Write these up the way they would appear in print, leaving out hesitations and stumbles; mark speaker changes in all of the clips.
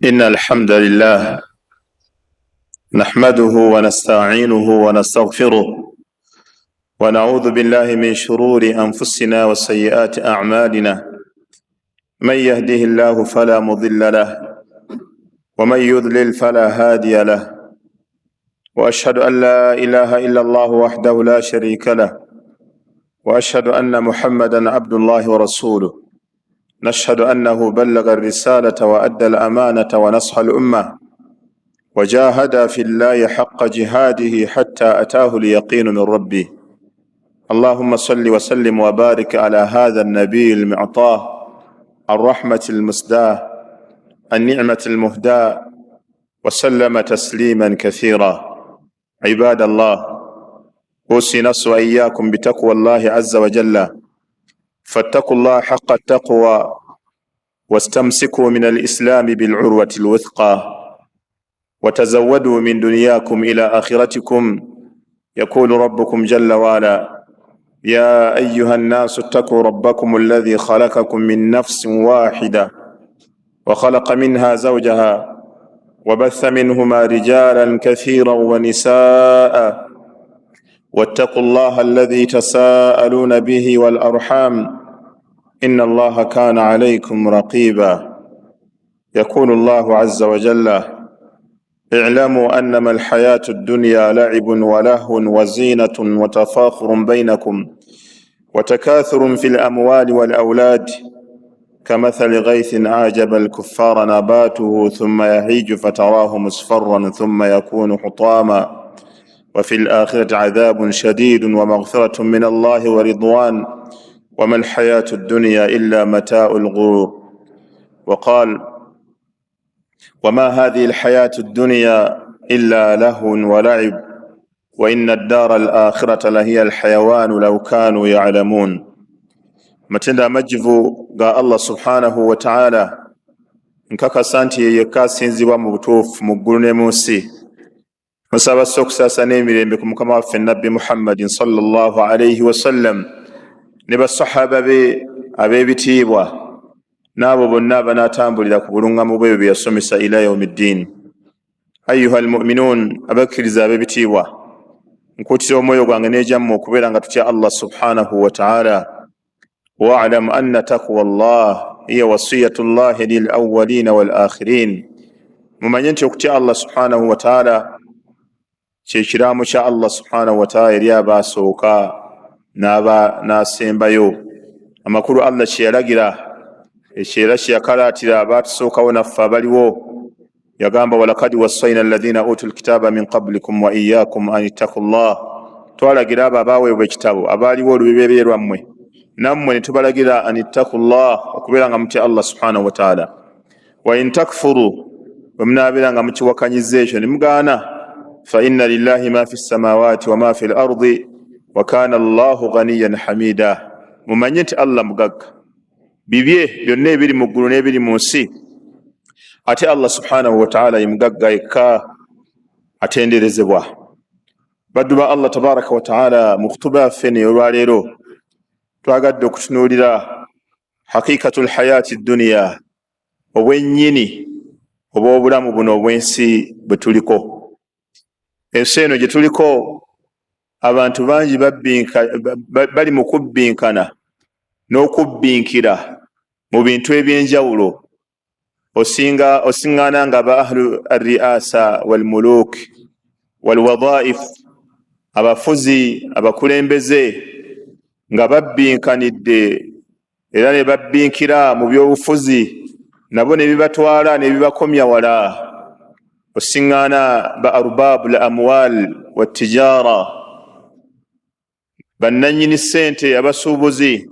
Speaker 1: إن الحمد لله نحمده ونستعينه ونستغفره ونعوذ بالله من شرور أنفسنا وسيئات أعمالنا من يهده الله فلا مضل له ومن يضلل فلا هادي له وأشهد أن لا إله إلا الله وحده لا شريك له وأشهد أن محمدا عبد الله ورسوله نشهد أنه بلغ الرسالة وأدى الأمانة ونصح الأمة وجاهد في الله حق جهاده حتى أتاه اليقين من ربه. اللهم صل وسلم وبارك على هذا النبي المعطاه الرحمة المسداة النعمة المهداة وسلم تسليما كثيرا. عباد الله، أوصي نفسي وإياكم بتقوى الله عز وجل، فاتقوا الله حق التقوى واستمسكوا من الإسلام بالعروة الوثقى وتزودوا من دنياكم إلى آخرتكم. يقول ربكم جل وعلا: يا أيها الناس اتقوا ربكم الذي خلقكم من نفس واحدة وخلق منها زوجها وبث منهما رجالا كثيرا ونساء واتقوا الله الذي تساءلون به والأرحام إن الله كان عليكم رقيبا. يقول الله عز وجل: اعلموا أنما الحياة الدنيا لعب ولهو وزينة وتفاخر بينكم وتكاثر في الأموال والأولاد كمثل غيث أعجب الكفار نباته ثم يهيج فتراه مصفرا ثم يكون حطاما وفي الآخرة عذاب شديد ومغفرة من الله ورضوان وما الحياة الدنيا إلا متاع الغرور. وقال: وما هذه الحياة الدنيا إلا لهو ولعب وإن الدار الآخرة لهي الحيوان لو كانوا يعلمون. matenda majivu ga Allah subhanahu wa ta'ala nkakasa nti yekka asinzibwa mu butuufu mu ggulu ne mu nsi. Musaba okusaasa n'emirembe ku mukama waffe nabbi Muhammadin sallallahu alayhi wasallam ne basahaba be ab'ebitiibwa n'abo bonna abanaatambulira ku buluŋŋamu bwe bye yasomesa ila yawmiddin. Ayyuha almu'minuun, abakkiriza ab'ebitiibwa, nkuutira omwoyo gwange n'egyammwe okubeera nga tutya Allah subhanahu wa ta'ala. واعلم أن تقوى الله هي وصية الله للأولين والآخرين. mumanye nti okutya Allah subhanahu wa ta'ala kye kiraamu kya Allah subhanahu wa ta'ala eri abaasooka n'asembayo. Amakulu Allah kye yalagira ekyeera kye yakalaatira abaatusookawo naffe abaliwo, yagamba: walakad wassayna alladhina utul kitaba min qablikum wa iyyakum an ittaqullah. Twalagira abo abaaweebwa ekitabo abaaliwo olubereberye lwammwe nammwe ne tubalagira an ittaqullah, okubeera nga mutya Allah subhanahu wa ta'ala. Wa in takfuru, bwe munaabeera nga mukiwakanyiza ekyo ne mugaana, fa inna lillahi ma fi samawati wa ma fi al-ardi wa kana Allahu ghaniyan hamida. Mumanye nti Allah mugagga, bibye byonna ebiri mu ggulu n'ebiri mu nsi, ate Allah subhanahu wa ta'ala ye mugagga yekka atenderezebwa. Baddu ba Allah tabaraka wa ta'ala, mu kutuba yaffe olwaleero twagadde okutunuulira haqiqatul hayati dunya, obwennyini obw'obulamu buno obw'ensi bwe tuliko. Ensi eno gye tuliko abantu bangi bali mu kubbinkana n'okubbinkira mu bintu eby'enjawulo. Osiŋŋaana nga ba ahlu arriasa walmuluk walwadhaif, abafuzi abakulembeze nga babbinkanidde era ne babbinkira mu by'obufuzi, nabo ne bibatwala ne bibakomya wala. Osiŋŋaana ba arbabul amwal wattijara, bannannyini ssente abasuubuzi,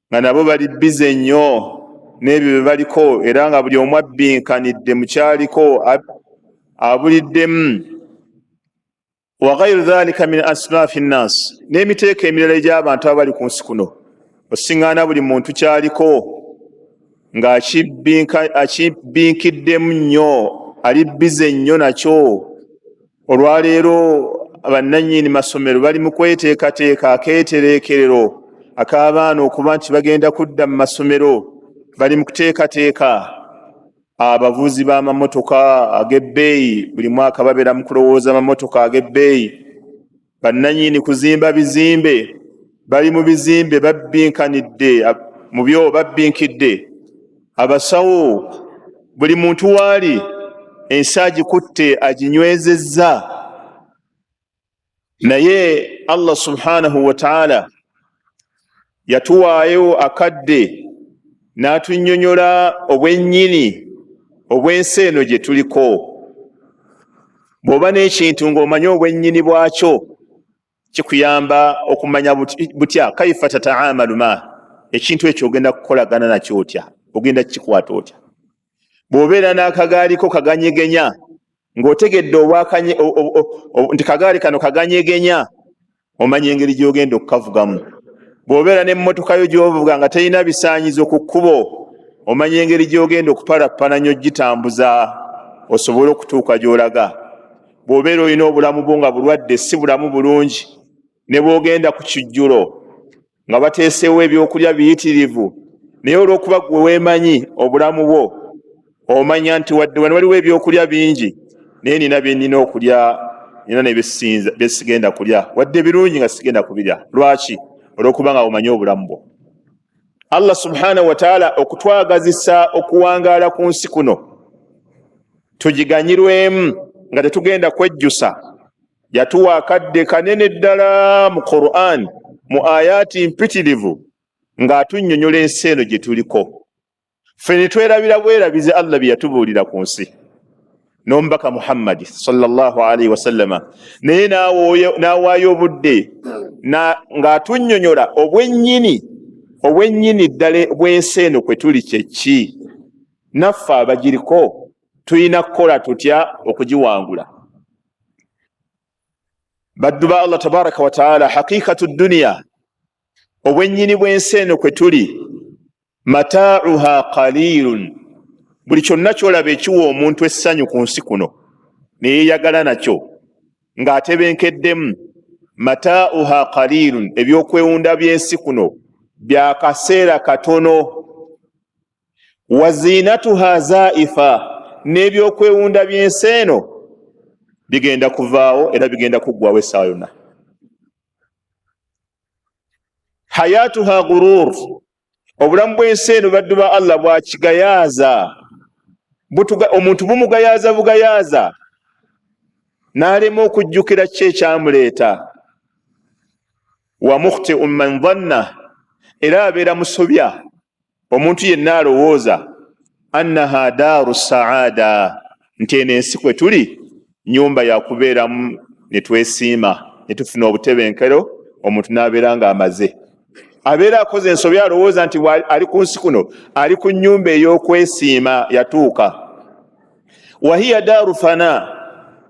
Speaker 1: nga nabo bali bize nnyo n'ebyo bye baliko, era nga buli omu abbinkanidde mu kyaliko abuliddemu. wa ghayru dhalika min asnafi nnas, n'emiteeko emirala egy'abantu abali ku nsi kuno. Osiŋŋaana buli muntu kyaliko nga akibinkiddemu nnyo, ali bize nnyo nakyo. Olwaleero bannannyini masomero bali mu kweteekateeka akeetereekerero ak'abaana okuba nti bagenda kudda mu masomero bali mu kuteekateeka abavuzi b'amamotoka ag'ebbeeyi, buli mwaka babeera mu kulowooza amamotoka ag'ebbeeyi. Bannanyini kuzimba bizimbe bali mu bizimbe babbinkanidde mu byo babbinkidde. Abasawo buli muntu waali ensi agikutte aginywezezza. Naye Allah subhanahu wa ta'ala yatuwaayo akadde n'atunnyonnyola obwennyini obw'ensi eno gye tuliko. Bw'oba n'ekintu ng'omanya obwennyini bwakyo kikuyamba okumanya butya kaifa tataamalu ma, ekintu ekyo ogenda kukolagana nakyo otya, ogenda kikwata otya. Bw'obeera n'akagaaliko kaganyegenya ng'otegedde nti kagaali kano kaganyegenya, omanya engeri gy'ogenda okukavugamu. Bw'obeera n'emmotoka yo gy'ovuga nga terina bisaanyizo ku kkubo, omanya engeri gy'ogenda okupalappana nnyo gitambuza osobole okutuuka gy'olaga. Bw'obeera olina obulamu bwo nga bulwadde, si bulamu bulungi, ne bw'ogenda ku kijjulo nga bateesewo ebyokulya biyitirivu, naye olw'okuba gwe weemanyi obulamu bwo, omanya nti wadde wano waliwo ebyokulya bingi, naye nina bye nnina okulya, nina ne bye sigenda kulya, wadde birungi nga sigenda kubirya. Lwaki? Olw'okuba nga omanyi obulamu bwo. Allah subhanahu wa ta'ala okutwagazisa okuwangaala ku nsi kuno tugiganyirwemu nga tetugenda kwejjusa, yatuwa akadde kanene ddala mu Qur'an, mu ayaati mpitirivu, ng'atunnyonnyola ensi eno gye tuliko. Ffe ne twerabira bwerabize Allah bye yatubuulira ku nsi n'omubaka Muhammad sallallahu alaihi wasallama, naye n'awaayo obudde ng'atunnyonnyola obwennyini ddala bw'ensi eno kwe tuli kyeki, naffe abagiriko tulina kukola tutya okugiwangula. Baddu ba Allah tabaraka wa ta'ala, haqiqatu dunya, obwennyini bw'ensi eno kwe tuli, mataa'uha qalilun, buli kyonna kyolaba ekiwa omuntu essanyu ku nsi kuno ne yeeyagala nakyo ng'atebenkeddemu, mataa'uha qalilun, ebyokwewunda by'ensi kuno bya kaseera katono. Wa zinatuha zaifa, n'ebyokwewunda by'ensi eno bigenda kuvaawo era bigenda kuggwawo essaawa yonna. Hayatuha ghurur, obulamu bw'ensi eno baddu ba Allah bwakigayaaza. Omuntu bumugayaaza bugayaaza n'alema okujjukira ki ekyamuleeta. Wa mukhti'un man dhanna, era abeera musobya omuntu yenna alowooza annaha daaru saada, nti eno ensi kwe tuli nyumba yakubeeramu ne twesiima ne tufuna obutebenkero, omuntu n'abeera ng'amaze. Abeera akoze ensobya, alowooza nti ali ku nsi kuno ali ku nnyumba ey'okwesiima yatuuka. Wa hiya daaru fana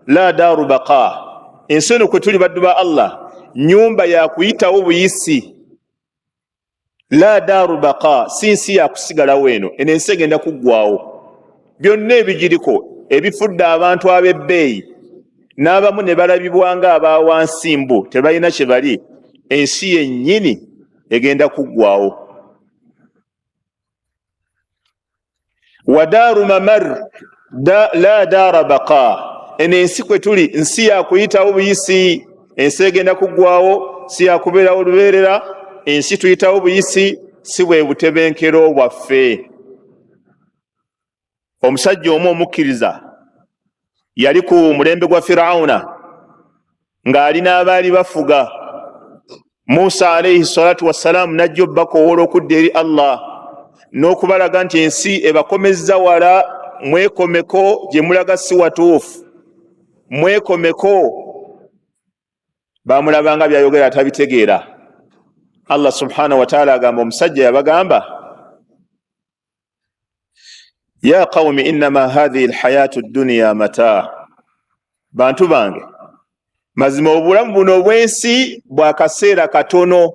Speaker 1: la daaru baqa, ensi eno kwe tuli baddu ba Allah nyumba yakuyitawo buyisi, la daaru baqa, si nsi yakusigalawo eno, eno ensi egenda kuggwawo. Byonna ebigiriko ebifudde abantu ab'ebbeeyi n'abamu ne balabibwa ng'aba wansi mbu tebalina kye bali, ensi yennyini egenda kuggwawo. Wa daaru mamar la daara baqa, eno ensi kwe tuli nsi yakuyitawo buyisi, ensi egenda kuggwawo, si yakubeerawo lubeerera, ensi tuyitawo buyisi, si bwe butebenkero bwaffe. Omusajja omu omukkiriza yali ku mulembe gwa Firawuna ng'ali n'abaali bafuga. Musa alayhi salatu wassalaamu najja obbakoowola okudda eri Allah n'okubalaga nti ensi ebakomezza wala, mwekomeko, gye mulaga si watuufu, mwekomeko. Bamulabanga byayogera atabitegeera. Allah subhanahu wa ta'ala agamba omusajja, yabagamba, ya qawmi innama hadhihi alhayatu ad-dunya mataa, bantu bange mazima obulamu buno obw'ensi bwa kaseera katono.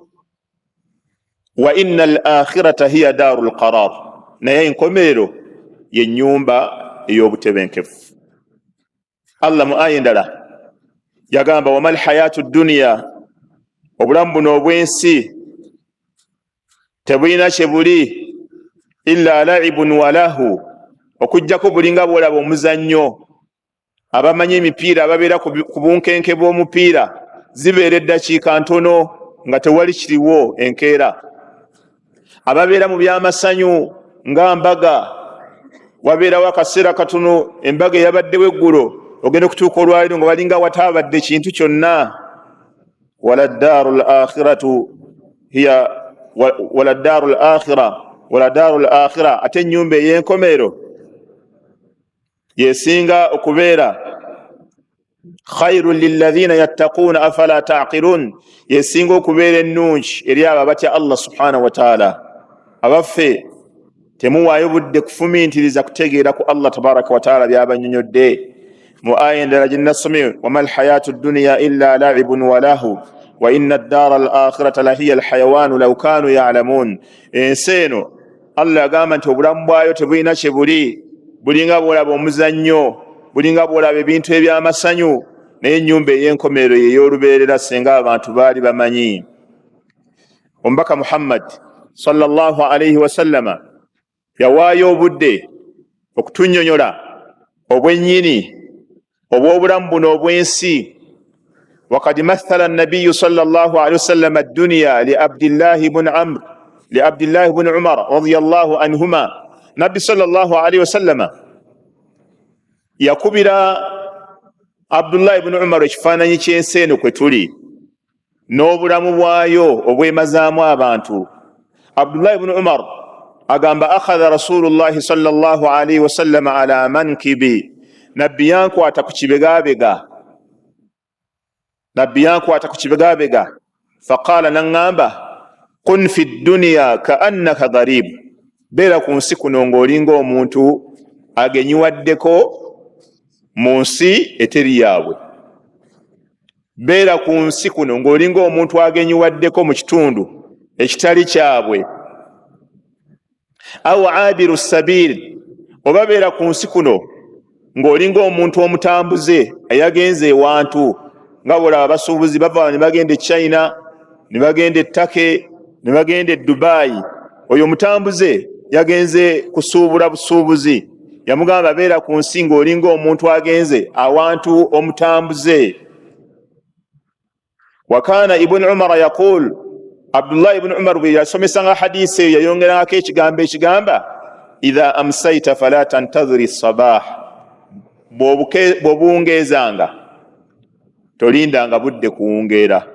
Speaker 1: Wa inna al-akhirata hiya darul qarar, naye enkomerero ye nnyumba ey'obutebenkevu. Allah mu aya endala yagamba wa mal hayatu dunya, obulamu buno obw'ensi tebulina kye buli illa la'ibun walahu, okujjako bulinga bwolaba omuzannyo. Abamanyi emipiira ababeera ku bunkenke bw'omupiira zibeera eddakiika ntono nga tewali kiriwo enkeera. Ababeera mu byamasanyu nga mbaga, wabeerawo akaseera katono embaga eyabaddewo eggulo, ogenda okutuuka olwaliro nga walinga wataabadde kintu kyonna. wala daaru al-akhira, ate ennyumba ey'enkomero yesinga okubeera khairun lilladhina yattaquuna afala ta'qilun, yesinga okubeera ennungi eri abo abatya Allah subhanahu wa ta'ala. Abaffe temuwaayo budde kufumiintiriza kutegeera ku Allah tabaraka wa ta'ala by'abannyonnyodde mu aya endala gye nasomye, wama alhayatu dunya illa la'ibun walahu wa inna ad-dara al-akhirata lahiya al-hayawanu law kanu ya'lamun. Ensi eno Allah agamba nti obulamu bwayo tebulina kye buli, bulinga bwolaba omuzannyo, bulinga bwolaba ebintu eby'amasanyu, naye ennyumba ey'enkomero ey'olubeerera singa abantu baali bamanyi. Omubaka Muhammad sallallahu alayhi wa sallama yawaayo obudde okutunnyonnyola obwennyini obw'obulamu buno obw'ensi. Wakad mathala an-nabiyyu sallallahu alayhi wa sallam ad-dunya li Abdillahi ibn Umar radiyallahu anhuma. Nabbi sallallahu alayhi wa sallama yakubira Abdullahi ibn Umar ekifaananyi ky'ensi eno kwe tuli n'obulamu bwayo obwemazaamu abantu. Abdullahi ibn Umar agamba akhadha Rasulullahi sallallahu alayhi wa sallam ala mankibi, nabbi yankwata ku kibegabega, faqala, naŋŋamba, kun fi dunya ka'annaka gharib, beera ku nsi kuno ng'olinga omuntu agenyiwaddeko mu nsi eteri yaabwe. Beera ku nsi kuno ng'olinga omuntu agenyiwaddeko mu kitundu ekitali kyabwe. Aw abiru sabil, oba beera ku nsi kuno ng'olinga omuntu omutambuze ayagenze ewantu, nga bwolaba abasuubuzi bava ne bagenda e China, ne bagenda e Turkey, ne bagenda e Dubai. Oyo omutambuze yagenze kusuubula busuubuzi, yamugamba beera ku nsi ng'olinga omuntu agenze awantu omutambuze. Wakana ibn Umar yaqul, Abdullah ibn Umar bwe yasomesanga hadisi eyo yayongerako ekigambo ekigamba, idha amsayta fala tantadhiri sabah, bw'obuwungeezanga tolindanga budde kuwungeera.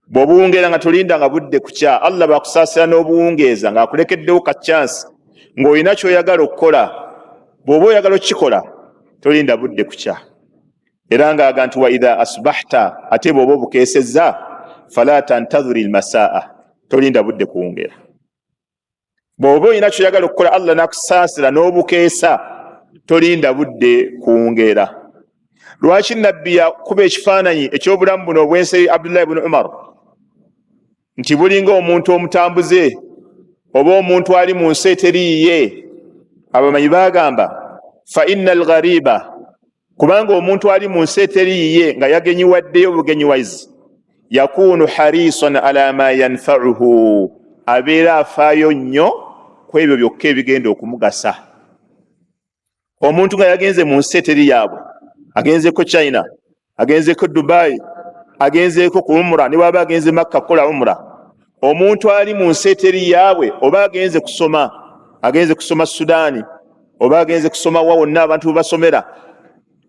Speaker 1: Bw'obuwungeeranga tolindanga budde kukya. Allah bwakusaasira n'obuwungeeza ng'akulekeddewo ka chance ng'olina ky'oyagala okukola. Bw'oba oyagala okukikola tolinda budde kukya. Era ng'aga nti wa idha asbahta, ate bw'oba obukeesezza, fala tantadhiri almasaa, tolinda budde kuwungeera. Bw'oba olina ky'oyagala okukola Allah n'akusaasira n'obukeesa, tolinda budde kuwungeera. Lwaki nabbi yakuba ekifaananyi eky'obulamu buno obw'ensi Abdullah ibn Umar nti bulinga omuntu omutambuze oba omuntu ali mu nsi eteriiye? Abamanyi bagamba fa inna al-ghariba, kubanga omuntu ali mu nsi eteriiye nga yagenyiwaddeyo bugenyiwazi, yakunu harisan ala ma yanfa'uhu, abeera afaayo nnyo ku ebyo byokka ebigenda okumugasa. Omuntu nga yagenze mu nsi eteri yaabwe, agenzeko China, agenzeko Dubai, agenzeko ku umra, ne waba agenze Makka kukola umra. Omuntu ali mu nsi eteri yaabwe, oba agenze kusoma Sudaani, oba agenze kusoma wa wonna abantu basomera,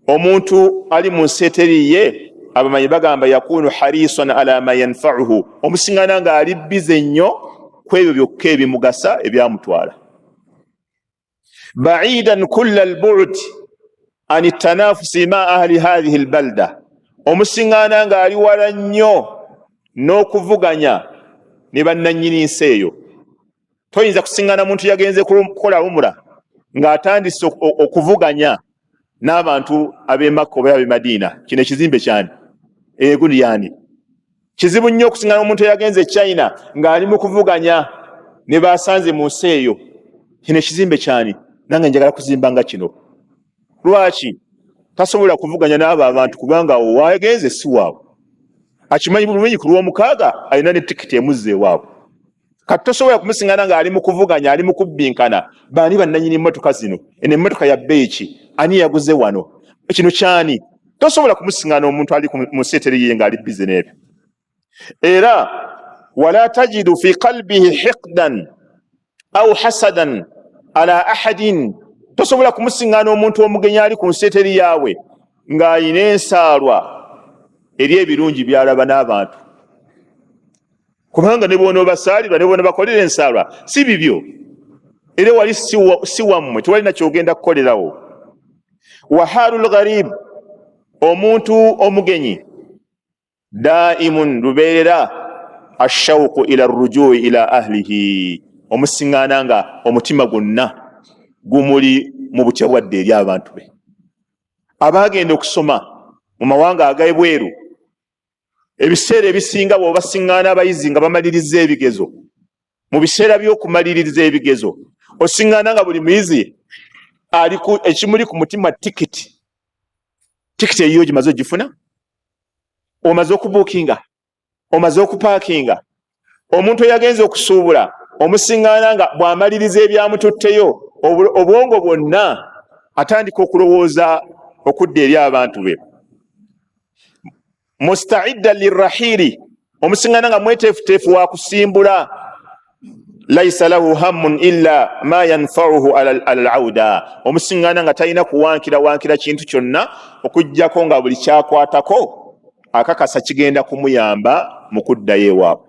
Speaker 1: omuntu ali mu nsi eteriiye, abamanyi bagamba yakunu harisan ala ma yanfa'uhu, omusiŋŋana nga ali bize nnyo ku ebyo byokka ebimugasa ebyamutwala. Ba'idan kulla al-bu'd an at-tanafusi ma ahli hadhihi al-balda, omusiŋŋana nga ali wala nnyo n'okuvuganya ne bannannyini nsi eyo. Toyinza kusiŋŋana muntu yagenze kukola umra ng'atandise okuvuganya n'abantu ab'e Makka oba ab'e Madiina. Kino ekizimbe kyani? Gundi yani. Kizibu nnyo okusiŋŋana omuntu yagenze China ng'ali mu kuvuganya ne basanze mu nsi eyo. Kino ekizimbe kyani? Nange njagala kuzimba nga kino. Lwaki? Tasobola kuvuganya n'abo abantu kubanga wagenze si waabwe. Akimanyi bulungi ku lw'omukaaga alina ne tikiti emuzza ewaabwe. kati tosobola kumusingana nga ali mu kuvuganya ali mu kubbinkana baani bannanyini emmotoka zino eno emmotoka ya bbeeki ani yaguze wano kino kyani tosobola kumusingana omuntu ali mu seeteri ye ng'ali bize n'ebyo era wala tajidu fi qalbihi hiqdan au hasadan ala ahadin tosobola kumusingana omuntu omugenyi ali ku nseeteri yaawe ng'ayina ensaalwa eri ebirungi byalaba n'abantu kubanga ne bona obasaalirwa ne bona bakolera ensaalwa si bibyo era wali si wammwe tewalina kyogenda kukolerawo wahalul gharib omuntu omugenyi daimun lubeerera ashauqu ila rujui ila ahlihi omusingana nga omutima gwonna gumuli mu butya bwadde eri abantu be abaagenda okusoma mu mawanga ag'ebweru ebiseera ebisinga bw'oba basiŋŋaana abayizi nga bamaliriza ebigezo mu biseera by'okumaliriza ebigezo osiŋŋaana nga buli muyizi ekimuli ku mutima tikiti eyiyo gimaze ogifuna omaze okubuukinga omaze okupaakinga omuntu eyagenza okusuubula omusiŋŋaana nga bw'amaliriza ebyamututteyo obwongo bwonna atandika okulowooza okudda eri abantu be mustaidda lirrahiri omusiŋŋaana nga mweteefuteefu wa kusimbula laisa lahu hammun illa ma yanfauhu ala alauda omusiŋŋaana nga talina kuwankira kintu kyonna okuggyako nga buli kyakwatako akakasa kigenda kumuyamba mu kuddayo ewaabwe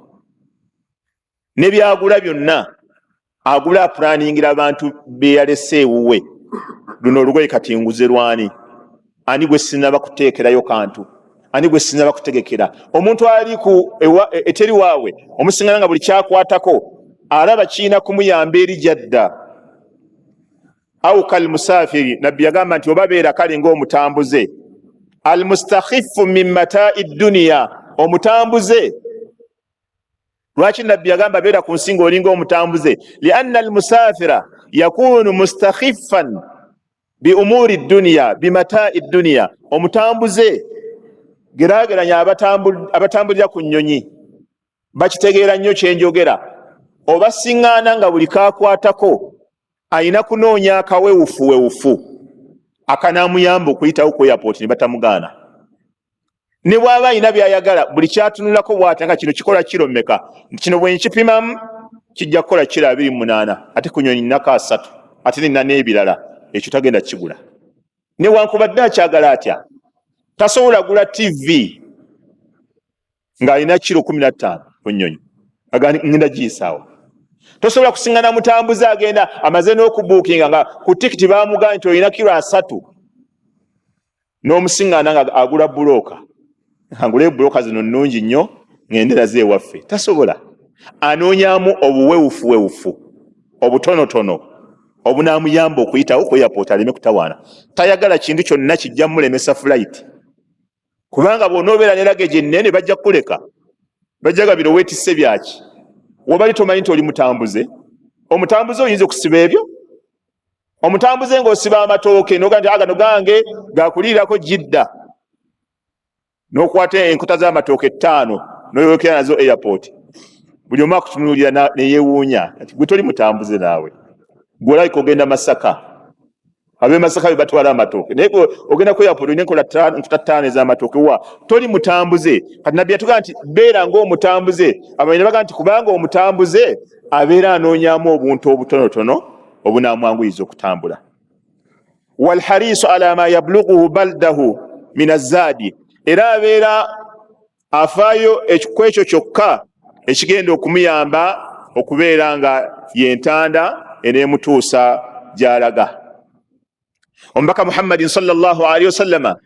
Speaker 1: ne byagula byonna agula apulaningira abantu beyalese ewuwe luno olugoye kati nguze lwani ani gwe sinaba kuteekerayo kantu ani gwe sinaba kutegekera omuntu ali eteri waawe omusiŋŋaana nga buli kyakwatako alaba kiina kumuyamba eri jadda au kalmusafiri nabbi yagamba nti oba beera kale ng'omutambuze almustakhifu min matai dduniya omutambuze lwaki nabbi yagamba beera ku nsinga olinga omutambuze lianna almusafira yakunu mustakhifan biumuri dduniya bimatai dduniya omutambuze geraageranya abatambulira ku nnyonyi bakitegeera nnyo kyenjogera oba siŋŋaana nga buli kakwatako ayina kunoonya akawewufuwewufu akanaamuyamba okuyitawo ku airport ne batamugaana ne bw'aba ayina byayagala buli kyatunulako bw'ati nga kino kikola kiro mmeka kino bwe nkipimamu kijja kukola kiro 28 ate ku nnyonyi nnaka 3 ate nina n'ebirala ekyo tagenda kigula newankubadde akyagala atya tasobola gula TV ng'alina kiro 15 ku nnyonyi ngenda giyisaawo tosobola kusiŋŋana mutambuze agenda amaze n'okubuukinga nga ku tikiti baamugamba nti olina kiro 3 n'omusiŋŋaana nga agula bulooka angule bulooka zino nnungi nnyo ŋŋendera zeewaffe tasobola anoonyaamu obuwewufuwewufu obutonotono obunaamuyamba okuyitawo ku airport aleme kutawaana tayagala kintu kyonna kijja mulemesa flight kubanga bw'onoobeera ne luggage ennene bajja kukuleka bajjaga bino weetisse byaki wobali tomanyi nti oli mutambuze omutambuze oyinza okusiba ebyo omutambuze ng'osiba amatooke noga nti agano gange gakuliirako jidda n'okwata enkota z'amatooke 5 n'oyokera nazo airport buli omu akutunuulira neyeewuunya ati gwe toli mutambuze naawe gw'olabika ogenda Masaka ab'e Masaka be batwala amatooke naye ogenda ku airport olina enkota 5 ez'amatooke wa toli mutambuze kati nabbi yatugamba nti beera ng'omutambuze abaine bagamba nti kubanga omutambuze abeera anoonyaamu obuntu obutonotono obunaamwanguyiza okutambula walharisu ala ma yablughuhu baldahu min azzaadi era abeera afaayo kwekyo kyokka ekigenda okumuyamba okubeera nga yentanda eneemutuusa gy'alaga omubaka Muhammadin sallallahu alaihi wasallama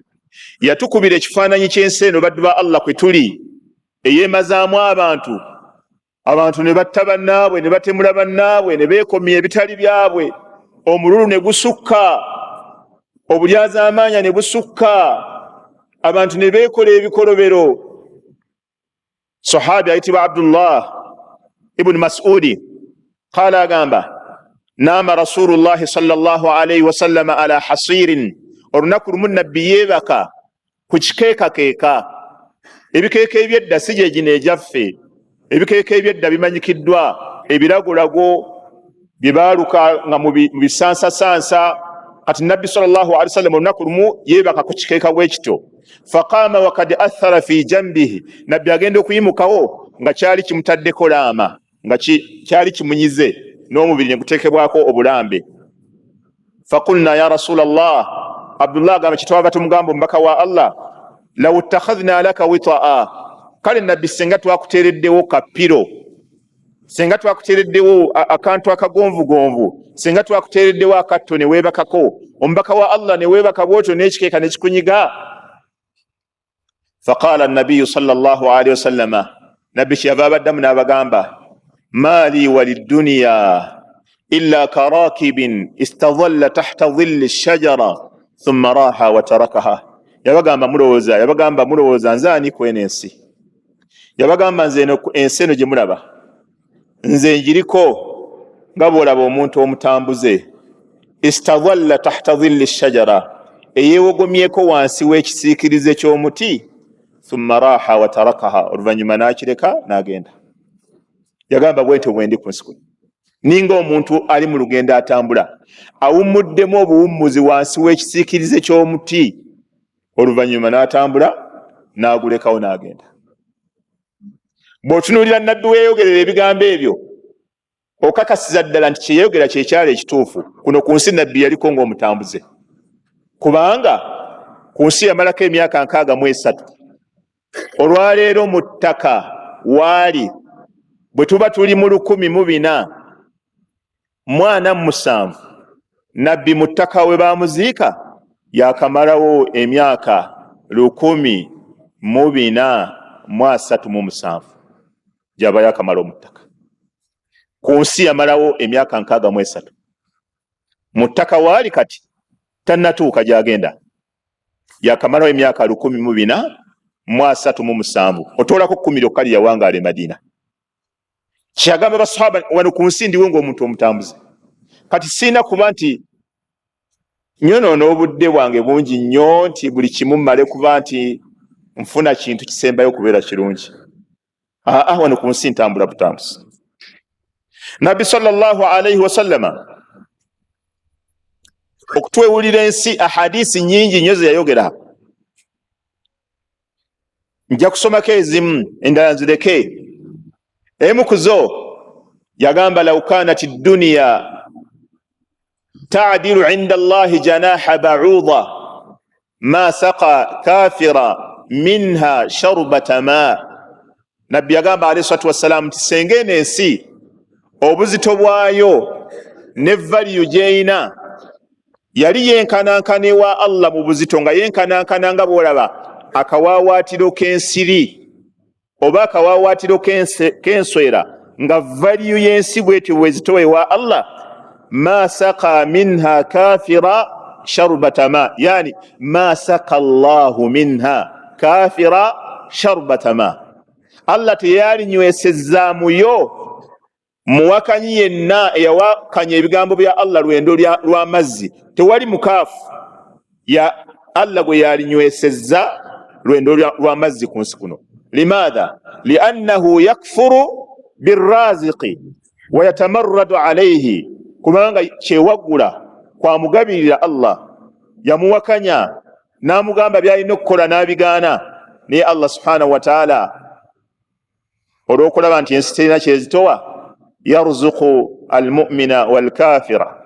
Speaker 1: yatukubira ekifaananyi ky'ensi eno baddu ba Allah kwe tuli eyeemazaamu abantu ne batta bannaabwe ne batemula bannaabwe ne beekomya ebitali byabwe omululu ne gusukka obulyazaamaanya ne busukka abantu ne beekola ebikolobero sahabi ayitibwa Abdullah ibn Mas'udi qala agamba naama rasulullahi sallallahu alaihi wasallama ala hasirin olunaku lumu nabbi yeebaka ku kikeekakeeka ebikeeka ebyedda si gye gino egyaffe ebikeeka ebyedda bimanyikiddwa ebiragulago byebaluka nga mu bisansasansa. Kati nabbi sallallahu alaihi wasallam olunaku lumu yeebaka ku kikeeka bwekityo. Faqama wakad athara fi jambihi, nabbi agenda okuyimukawo nga kyali kimutaddeko laama, nga kyali kimunyize n'omubiri ne guteekebwako obulambe. Faqulna ya rasulallah, Abdullah agamba kitwava tumugamba omubaka wa Allah, law ittakhadhna laka witaa, kale nabbi senga twakuteereddewo kapiro, senga twakuteereddewo akantu akagonvugonvu, senga twakuteereddewo akatto ne weebakako, omubaka wa Allah ne weebaka bwotyo n'ekikeeka ne kikunyiga. Faqala an-nabiyyu sallallahu alayhi wa sallama, nabbi kyava abaddamu n'abagamba, mali waliddunya illa karakibin istadhalla tahta dhilli ash-shajara thumma raha wa tarakaha. Yabagamba mulowooza nze ani kweno ensi? Yabagamba nze ensi eno gye mulaba nze njiriko nga bw'olaba omuntu omutambuze, istadhalla tahta dhilli ash-shajara, eyeewogomyeko wansi w'ekisiikirize ky'omuti, thumma raha wa tarakaha, oluvannyuma n'akireka n'agenda. Yagamba bwentyo bwe ndi ku nsi kuno, ninga omuntu ali mu lugendo atambula awummuddemu obuwummuzi wansi w'ekisiikirize ky'omuti, oluvannyuma n'atambula n'agulekawo n'agenda. Bw'otunuulira nabbi weeyogerera ebigambo ebyo okakasiza ddala nti kyeyogera kyekyali ekituufu. Kuno ku nsi nabbi yaliko ng'omutambuze, kubanga ku nsi yamalako emyaka 63. Olwaleero mu ttaka waali bwe tuba tuli mu 1447, nabbi mu ttaka we baamuziika yakamalawo emyaka 1437 gyaba yakamala mu ttaka. Ku nsi yamalawo emyaka 63, mu ttaka waali kati tannatuuka gyagenda, yakamalawo emyaka 1437. Otoolako 10 lyokka lye yawangaala e Madina. Kyagamba basahaba, wano ku nsi ndiwo ng'omuntu omutambuze. Kati sina kuba nti nyonoona obudde bwange bungi nnyo nti buli kimu mmale kuba nti nfuna kintu kisembayo kubeera kirungi. Wano ku nsi ntambula butambuzi. Nabbi sallallahu alayhi wasallama okutwewulira ensi, ahadisi nyingi nnyo ze yayogera. Nja kusomako ezimu endala nzireke. Emu ku zo yagamba, law kanat ad-dunya ta'dilu 'inda Allahi janaha ba'udha ma saqa kafira minha sharbata ma. Nabbi yagamba alayhi salatu wassalam nti senga eno ensi obuzito bwayo ne value gyeyina yali yenkanankana ewa Allah mu buzito, nga yenkanankana nga bw'olaba akawawaatiro k'ensiri oba akawawaatiro k'enswera, nga value y'ensi bwetyo bwezitowa ewa Allah, ma saqa minha kafira sharbata ma, yani ma saqa Allahu minha kafira sharbata ma. Allah teyalinywesezaamuyo muwakanyi yenna eyawakanya ebigambo bya Allah lwendo lw'amazzi, tewali mukaafu ya Allah gwe yalinywesezza lwendo lw'amazzi ku nsi kuno. Limadha? Liannahu yakfuru birraziqi wa yatamarradu alayhi, kubanga kyewagula kwamugabirira Allah, yamuwakanya n'amugamba byalina okukola n'abigaana, naye Allah subhanahu wa ta'ala olw'okulaba nti ensi terina kyezitowa, yarzuqu almu'mina walkafira,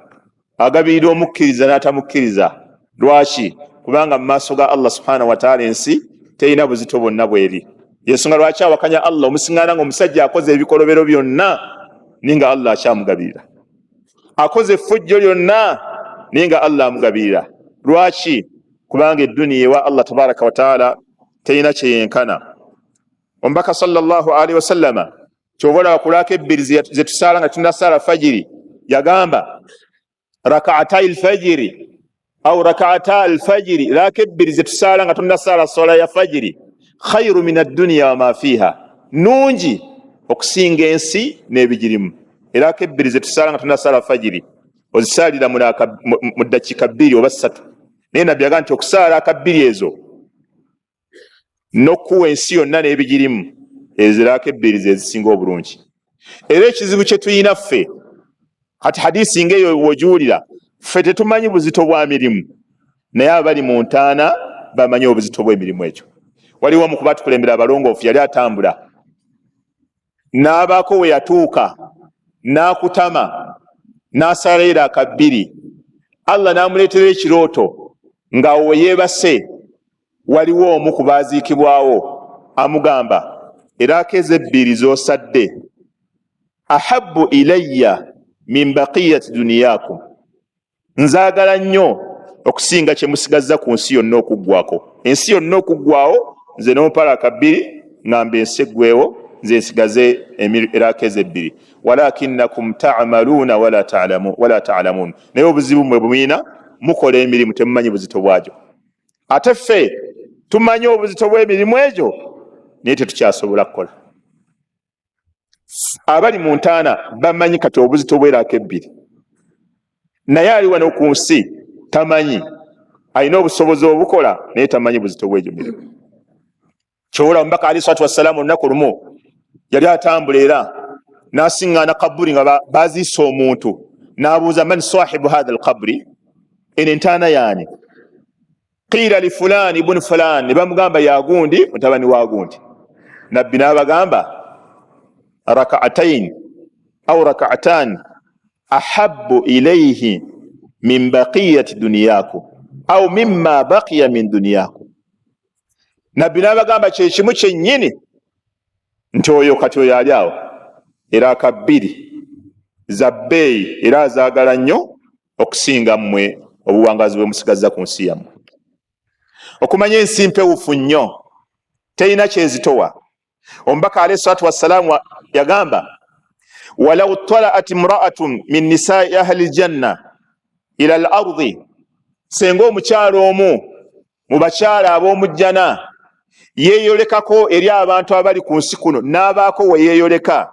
Speaker 1: agabirira omukkiriza n'atamukkiriza. Lwaki? Kubanga mu maaso ga Allah subhanahu wa ta'ala ensi terina buzito bwonna bweri. Yensonga lwaki awakanya Allah omusiŋŋaana ng'omusajja akoze ebikolobero byonna ninga Allah akyamugabirira, akoze effujjo lyonna ninga Allah amugabirira. Lwaki? Kubanga edduniya ewa Allah tabaraka wa ta'ala terina kyeyenkana. Omubaka sallallahu alaihi wasallama kyobola kulaka ebbiri ze tusaala nga tunasala fajiri, yagamba rak'ata al-fajiri au rak'ata al-fajiri, laka ebbiri ze tusaala nga tunasala sola ya fajiri, khairu min ad-dunya wa ma fiha, nungi okusinga ensi n'ebigirimu. Era ebbiri ze tusaala nga tunasala fajiri ozisaalira mu ddakiika 2 oba 3, naye nabbi yagamba nti okusaala akabbiri ezo n'okuwa ensi yonna n'ebigirimu, eziraka ebbiri ze zisinga obulungi. era ekizibu kye tuyina ffe kati hadisi ng'eyo wogiwulira ffe tetumanyi buzito bwa mirimu naye abali mu ntaana bamanyi obuzito bw'emirimu ekyo. Waliwo omu ku batukulembera abalongoofu yali atambula n'abaako we yatuuka n'akutama n'asalaira akabbiri. Allah n'amuleetera ekirooto ng'awo we yeebase waliwo omu ku baaziikibwawo amugamba, eraako ezebbiri z'osadde ahabbu ilayya min baqiyati duniyaakum, nzaagala nnyo okusinga kye musigaza ku nsi yonna okuggwako. Ensi yonna okuggwawo nze n'omupala akabbiri ngamba ensi eggweewo nze nsigaze eraako ezebbiri. Walakinnakum ta'maluuna wala ta'lamuun, naye obuzibu mwe bumuyina mukola emirimu temumanyi buzito bwagyo. Ate ffe tumanyi obuzito bw'emirimu egyo naye tetukyasobola kukola. Abali mu ntaana bamanyi kati obuzito bw'eraako ebbiri, naye ali wano ku nsi tamanyi, alina obusobozi obukola naye tamanyi buzito bw'egyo mirimu. Kyowula omubaka alayhi salaatu wassalamu olunaku lumu yali atambula era n'asiŋŋaana kaburi nga baziise omuntu, n'abuuza man sahibu hatha alqabri, eno entaana yaani? Qiila li fulaani ibuni fulaani, ne bamugamba yagundi mutabani wa gundi. Nabbi n'abagamba raka'atayn aw raka'atan ahabbu ilayhi min baqiyati duniyaakum aw mimma baqiya min duniyaakum. Nabbi n'abagamba kye kimu kyennyini nti oyo kati oyo ali awo era akabbiri za bbeeyi era azaagala nnyo okusinga mmwe obuwangazi bwe musigaza ku nsi yammwe. Okumanya ensi mpewufu nnyo terina kyezitowa. Omubaka alayhi salaatu wassalaamu yagamba walau tala'at imra'atun min nisaa'i ahli ljanna ila al ardi, senga omukyalo omu mu bakyala ab'omu jjana yeeyolekako eri abantu abali ku nsi kuno n'abaako we yeeyoleka.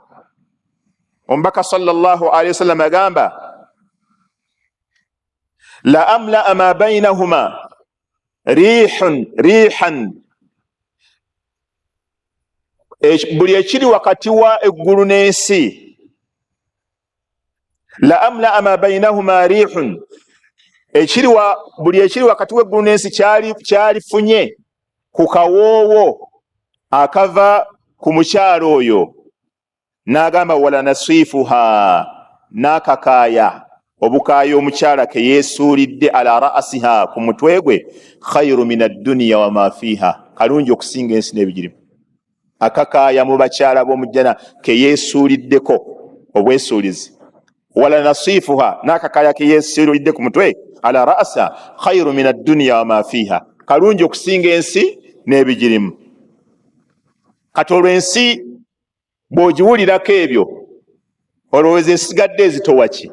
Speaker 1: Omubaka sallallahu alayhi wasallam yagamba la amla'a ma bainahuma rihan, buli ekiri wakati wa eggulu n'ensi, la amla'a ma bainahuma rihun, buli ekiri wakati w'eggulu n'ensi kyalifunye ku kawoowo akava ku mukyalo oyo. N'agamba wala nasifuha, n'akakaaya obukaaya omukyala ke yeesuulidde ala ra'asiha, ku mutwe gwe, khayru min ad-dunya wa ma fiha, kalungi okusinga ensi n'ebigirimu. Akakaaya mu bakyala b'omu jjana ke yeesuuliddeko obwesuulizi. Wala nasifuha, n'akakaaya ke yeesuulidde ku mutwe ala ra'asiha khayru min ad-dunya wa ma fiha, kalungi okusinga ensi n'ebigirimu. Kati olwo ensi bw'ogiwulirako ebyo olowooza ensigadde ezitowa ki?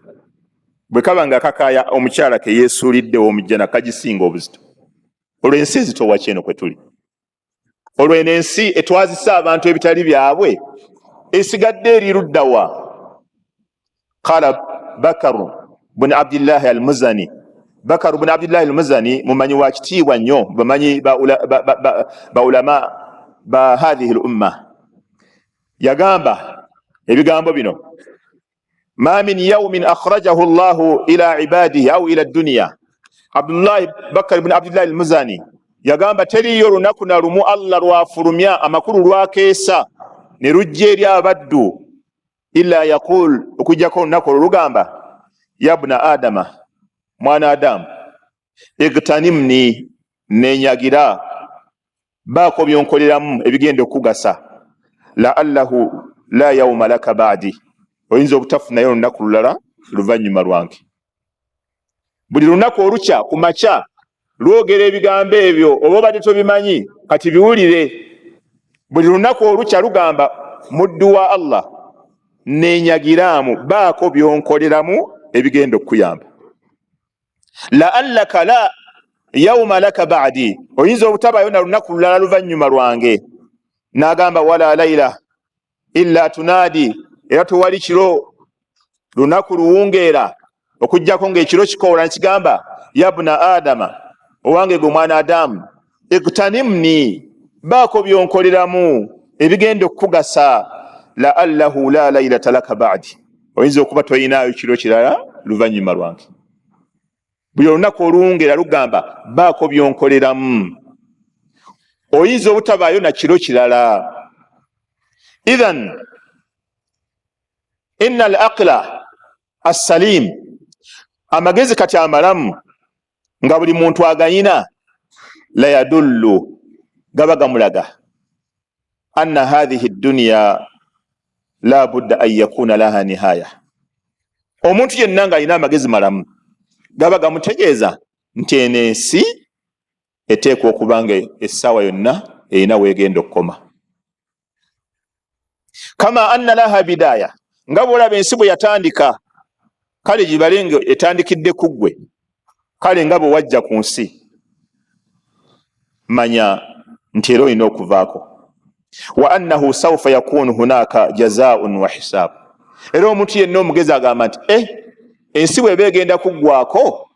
Speaker 1: Bwe kaba nga akakaaya omukyala ke yeesuulidde omujjana kagisinga obuzito, olwo ensi ezitowa ki eno kwe tuli? Olwo eno ensi etwazisa abantu ebitali byabwe esigadde eri ludda wa? Qala Bakaru bun Abdillahi al-Muzani. Bakaru bun Abdillahi al-Muzani mumanyi wa kitiibwa nnyo, bamanyi baulama ba hadhihi al-umma. Yagamba ebigambo bino, ma min yawmin akhrajahu Allahu ila ibadihi au ila dunya. Abdullahi Bakar ibn Abdillahi al-Muzani yagamba teriyo lunaku na lumu Allah lwafulumya amakulu lwakeesa ne lujja eri abaddu illa yaqul, okujjako olunaku olugamba yabna adama, mwana Adamu, igtanimni, nenyagira, baako byonkoleramu ebigenda okugasa, la'allahu la yawma laka ba'di, oyinza obutafunayo olunaku lulala luvannyuma lwange. Buli lunaku olukya ku makya lwogera ebigambo ebyo, oba obadde tobimanyi kati biwulire. Buli lunaku olukya lugamba muddu wa Allah nenyagiraamu, baako byonkoleramu ebigenda okuyamba. La'allaka la yawma laka ba'di, oyinza obutabayo na lunaku lulala luvannyuma lwange. N'agamba wala layla illa tunadi, era tewali kiro lunaku luwungeera okujjako ng'ekiro kikoola nekigamba yabna adama, owange gwe mwana Adamu, igtanimni, baako byonkoleramu ebigenda okukugasa, la'allahu la laylata laka ba'di, oyinza okuba toyinaayo kiro kirala luvannyuma lwange. Buli olunaku oluwunga era lugamba baako byonkoleramu, oyinza obutabaayo na kiro kirala. Idhan inna al-aqla as-salim, amagezi kati amalamu nga buli muntu agayina, la yadullu, gaba gamulaga anna hadhihi ad-dunya la budda an yakuna laha nihaya. Omuntu yenna nga alina amagezi malamu gaba gamutegeeza nti eno ensi eteekwa okuba nga essaawa yonna erina weegenda okukoma. Kama anna laha bidaya, nga bw'olaba ensi bwe yatandika, kale gibale nga etandikidde ku ggwe, kale nga bwe wajja ku nsi manya nti era olina okuvaako. Wa annahu sawfa yakunu hunaka jazaa'un wa hisab, era omuntu yenna omugezi agamba nti ensi bw'eba egenda kuggwaako,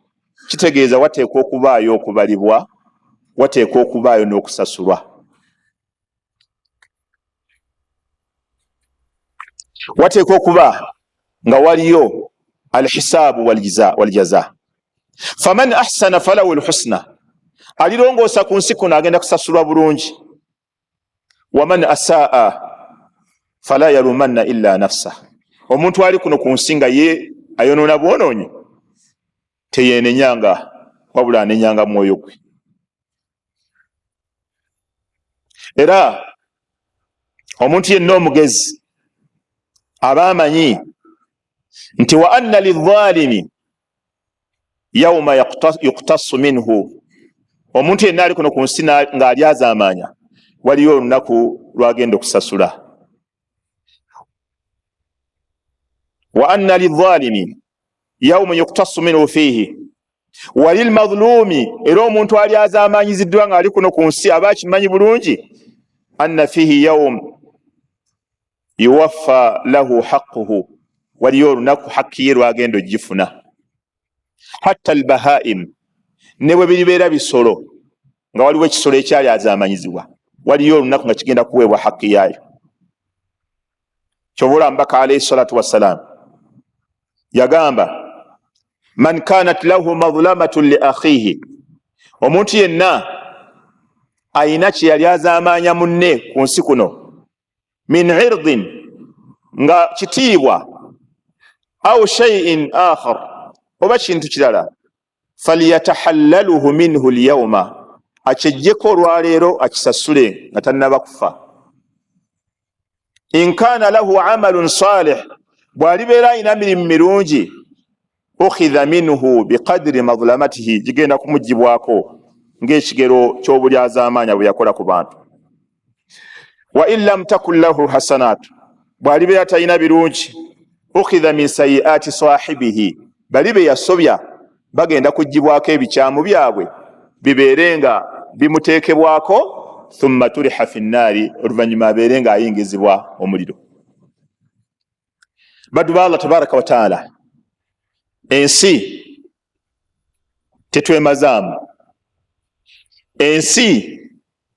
Speaker 1: kitegeeza wateekwa okubaayo okubalibwa, wateekwa okubaayo n'okusasulwa. Wateekwa okuba nga waliyo alhisaabu waljaza. Faman ahsana falahu alhusna, alirongoosa ku nsi kuno agenda kusasulwa bulungi. Waman asaa fala yalumanna illa nafsa, omuntu ali kuno ku nsi nga ye ayonoona bwonoonyi, teyeenenyanga wabula anenyanga mwoyo gwe. Era omuntu yenna omugezi aba amanyi nti wa anna lidhalimi yawma yuqtasu minhu, omuntu yenna ali kuno ku nsi nga ali azaamaanya, waliyo olunaku lwagenda okusasula. Wa anna lidhalimi yawma yuqtasu minhu fihi wa lilmadhlumi, era omuntu ali azaamaanyiziddwa nga ali kuno ku nsi aba akimanyi bulungi, anna fihi yawm yuwaffa lahu haqquhu, waliyo olunaku hakki ye lwagenda ogifuna. Hatta albahaim, ne bwe biribeera bisolo, nga waliwo ekisolo ekyali azaamanyizibwa, waliyo olunaku nga kigenda kuweebwa hakki yaayo. Kyobula mbaka alayhi salatu wassalam yagamba man kanat lahu madhlamatun li akhihi, omuntu yenna ayina kye yali azaamaanya munne ku nsi kuno, min irdin, nga kitiibwa, au shay'in akhar, oba kintu kirala, falyatahallaluhu minhu alyawma, akyejjeko olwaleero akisasule nga tannaba kufa. In kana lahu amalun salih, bw'alibeera ayina mirimu mirungi, ukhidha minhu biqadri madhlamatihi, gigenda kumugibwako ng'ekigero ky'obuli azaamaanya bwe yakola ku bantu. Wa in lam takun lahu hasanat, bw'alibeera talina birungi, ukhidha min sayi'ati sahibihi, bali be yasobya bagenda kugibwako ebikyamu byabwe bibeere nga bimuteekebwako, thumma turiha fi nnaari, oluvannyuma abeere nga ayingizibwa omuliro. Baddu ba Allah tabaraka wa taala, ensi tetwemazaamu, ensi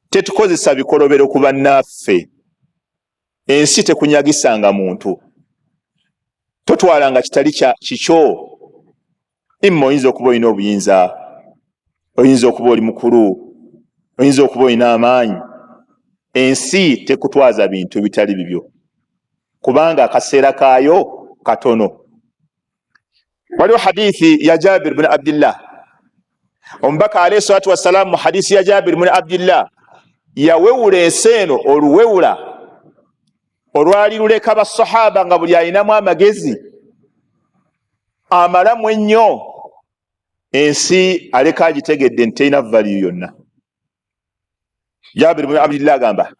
Speaker 1: tetukozesa bikolobero ku bannaffe, ensi tekunyagisanga muntu, totwalanga kitali kikyo. Imma oyinza okuba olina obuyinza, oyinza okuba oli mukulu, oyinza okuba olina amaanyi, ensi tekutwaza bintu bitali bibyo, kubanga akaseera kaayo katono. Waliwo hadithi ya Jabir bin Abdillah, omubaka alayhi salatu wassalamu mu hadithi ya Jabir bin Abdillah yawewula ensi eno oluwewula olwali luleka basahaba nga buli alinamu amagezi amalamu ennyo, ensi aleka agitegedde nti terina valiyu yonna. Jabir bin Abdillah agamba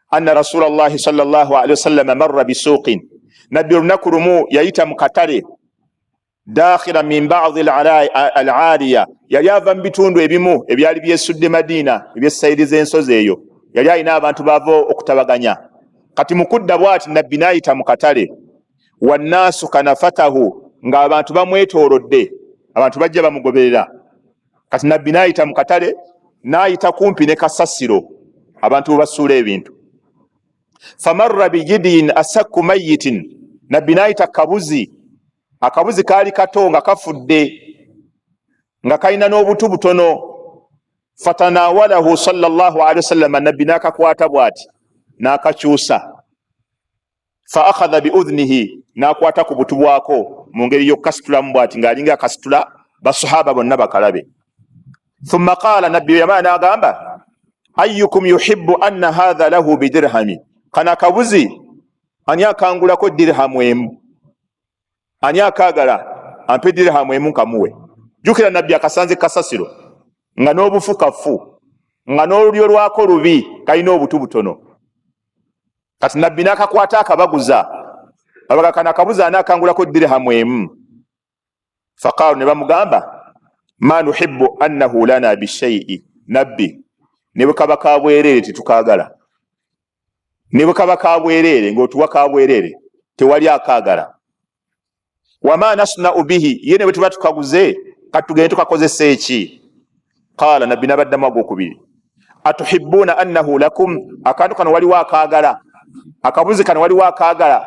Speaker 1: anna rasulallahi sallallahu alaihi wasallam marra bisuuqin, nabbi olunaku lumu yayita mu katale, dakhira min ba'dhi al-'aliya, yali ava mu bitundu ebimu ebyali byesudde Madina, eby'essayidi z'ensozi eyo, yali alina abantu baava okutabaganya. Kati mukudda bw'ati nabbi n'ayita mu katale, wannaasu kanafatahu, ng'abantu bamwetoolodde, abantu bajja bamugoberera. Kati nabbi n'ayita mu katale, n'ayita kumpi ne kasasiro, abantu bwe basuula ebintu. famarra bijidiin asakku mayitin, nabbi n'ayita akabuzi kaali kato nga kafudde nga kalina n'obutu butono. Fatanawalahu sallallahu alaihi wasallam, nabbi n'akakwata bw'ati n'akakyusa. Fa akhadha biudhnihi, n'akwata ku butu bwako mu ngeri y'okukasitulamu bw'ati ng'alinga akasitula basahaba bonna bakalabe. Thumma qaala, nabbi yamala n'agamba, ayyukum yuhibbu anna hadha lahu bidirhami, kana akabuzi ani akangulako dirhamu emu? Ani akaagala ampe dirhamu emu kamuwe? Jukira nabbi akasanze kasasiro nga n'obufu kafu, nga n'olulyo lwako lubi, kalina obutu butono. Kati nabbi n'akakwata akabaguza, abaga kana akabuzi ani akangulako dirhamu emu? Faqaalu, ne bamugamba, ma nuhibbu annahu lana bishai'i, nabbi ne bwe kaba kabwereere tetukaagala, ne bwe kaba kabwereere ng'otuwa kabwereere tewali akaagala. Wama nasna'u bihi, ye ne bwe tuba tukaguze kati tugende tukakozesa eki? Qaala, nabbi n'abaddamu ag'okubiri, atuhibbuna annahu lakum, akantu kano waliwo akaagala, akabuzi kano waliwo akaagala?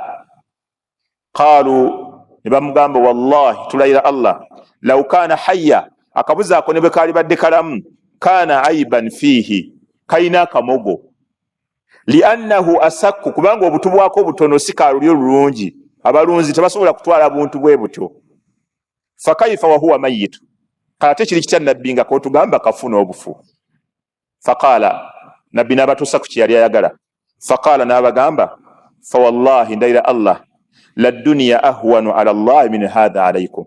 Speaker 1: Qaalu, ne bamugamba, wallahi tulayira Allah, law kaana hayya, akabuzi ako ne bwe kaali badde kalamu, kaana aiban fiihi, kalina akamogo. Liannahu asakku, kubanga obutu bwako butono, si kalulyo lulungi, abalunzi tebasobola kutwala buntu bwe butyo. Fakaifa wahuwa mayitu, kate kiri kitya nabbi nga kotugamba kafuna obufu? Faqaala, nabbi n'abatuusa ku kyeyali ayagala. Faqaala, n'abagamba, fawallahi, ndayira Allah, ladduniya ahwanu ala llahi min hadha alaikum,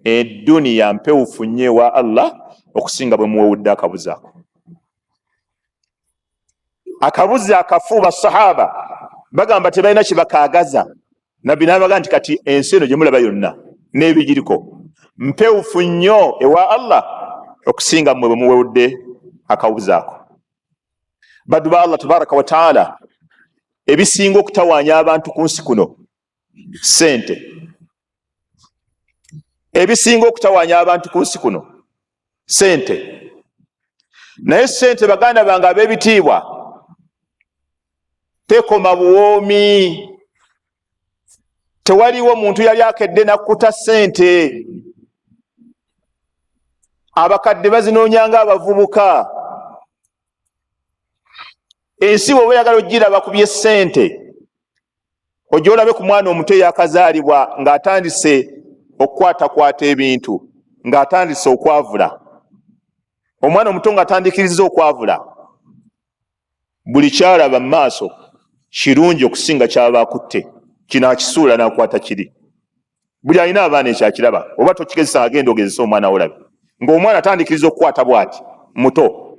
Speaker 1: eduniya mpewufu nnyo wa Allah okusinga bwe muwewudde akabuzi ako. Akabuzi akafu basahaba bagamba tebalina kye bakaagaza. Nabbi n'abaga nti kati ensi eno gye mulaba yonna n'ebigiriko mpewufu nnyo ewa Allah okusinga mmwe bwe muwewudde akabuzi ako. Baddu ba Allah tabaraka wa taala, ebisinga okutawaanya abantu ku nsi kuno sente. Ebisinga okutawaanya abantu ku nsi kuno sente. Naye sente, baganda bange ab'ebitiibwa, tekoma buwoomi. Tewaliwo muntu yali akedde nakkuta sente. Abakadde bazinoonyanga abavubuka. Ensi bw'oba oyagala ogiraba kubye sente, ojja olabe ku mwana omuto eyakazaalibwa ng'atandise okukwatakwata ebintu, ng'atandise okwavula. Omwana omuto ng'atandikiriza okwavula, buli kyalaba mu maaso kirungi okusinga kyaba akutte, kino akisuula n'akwata kiri. Buli alina abaana ekyakiraba, oba tokigezesa agenda ogezesa omwana olabe. Ng'omwana atandikiriza okukwata bw'ati muto,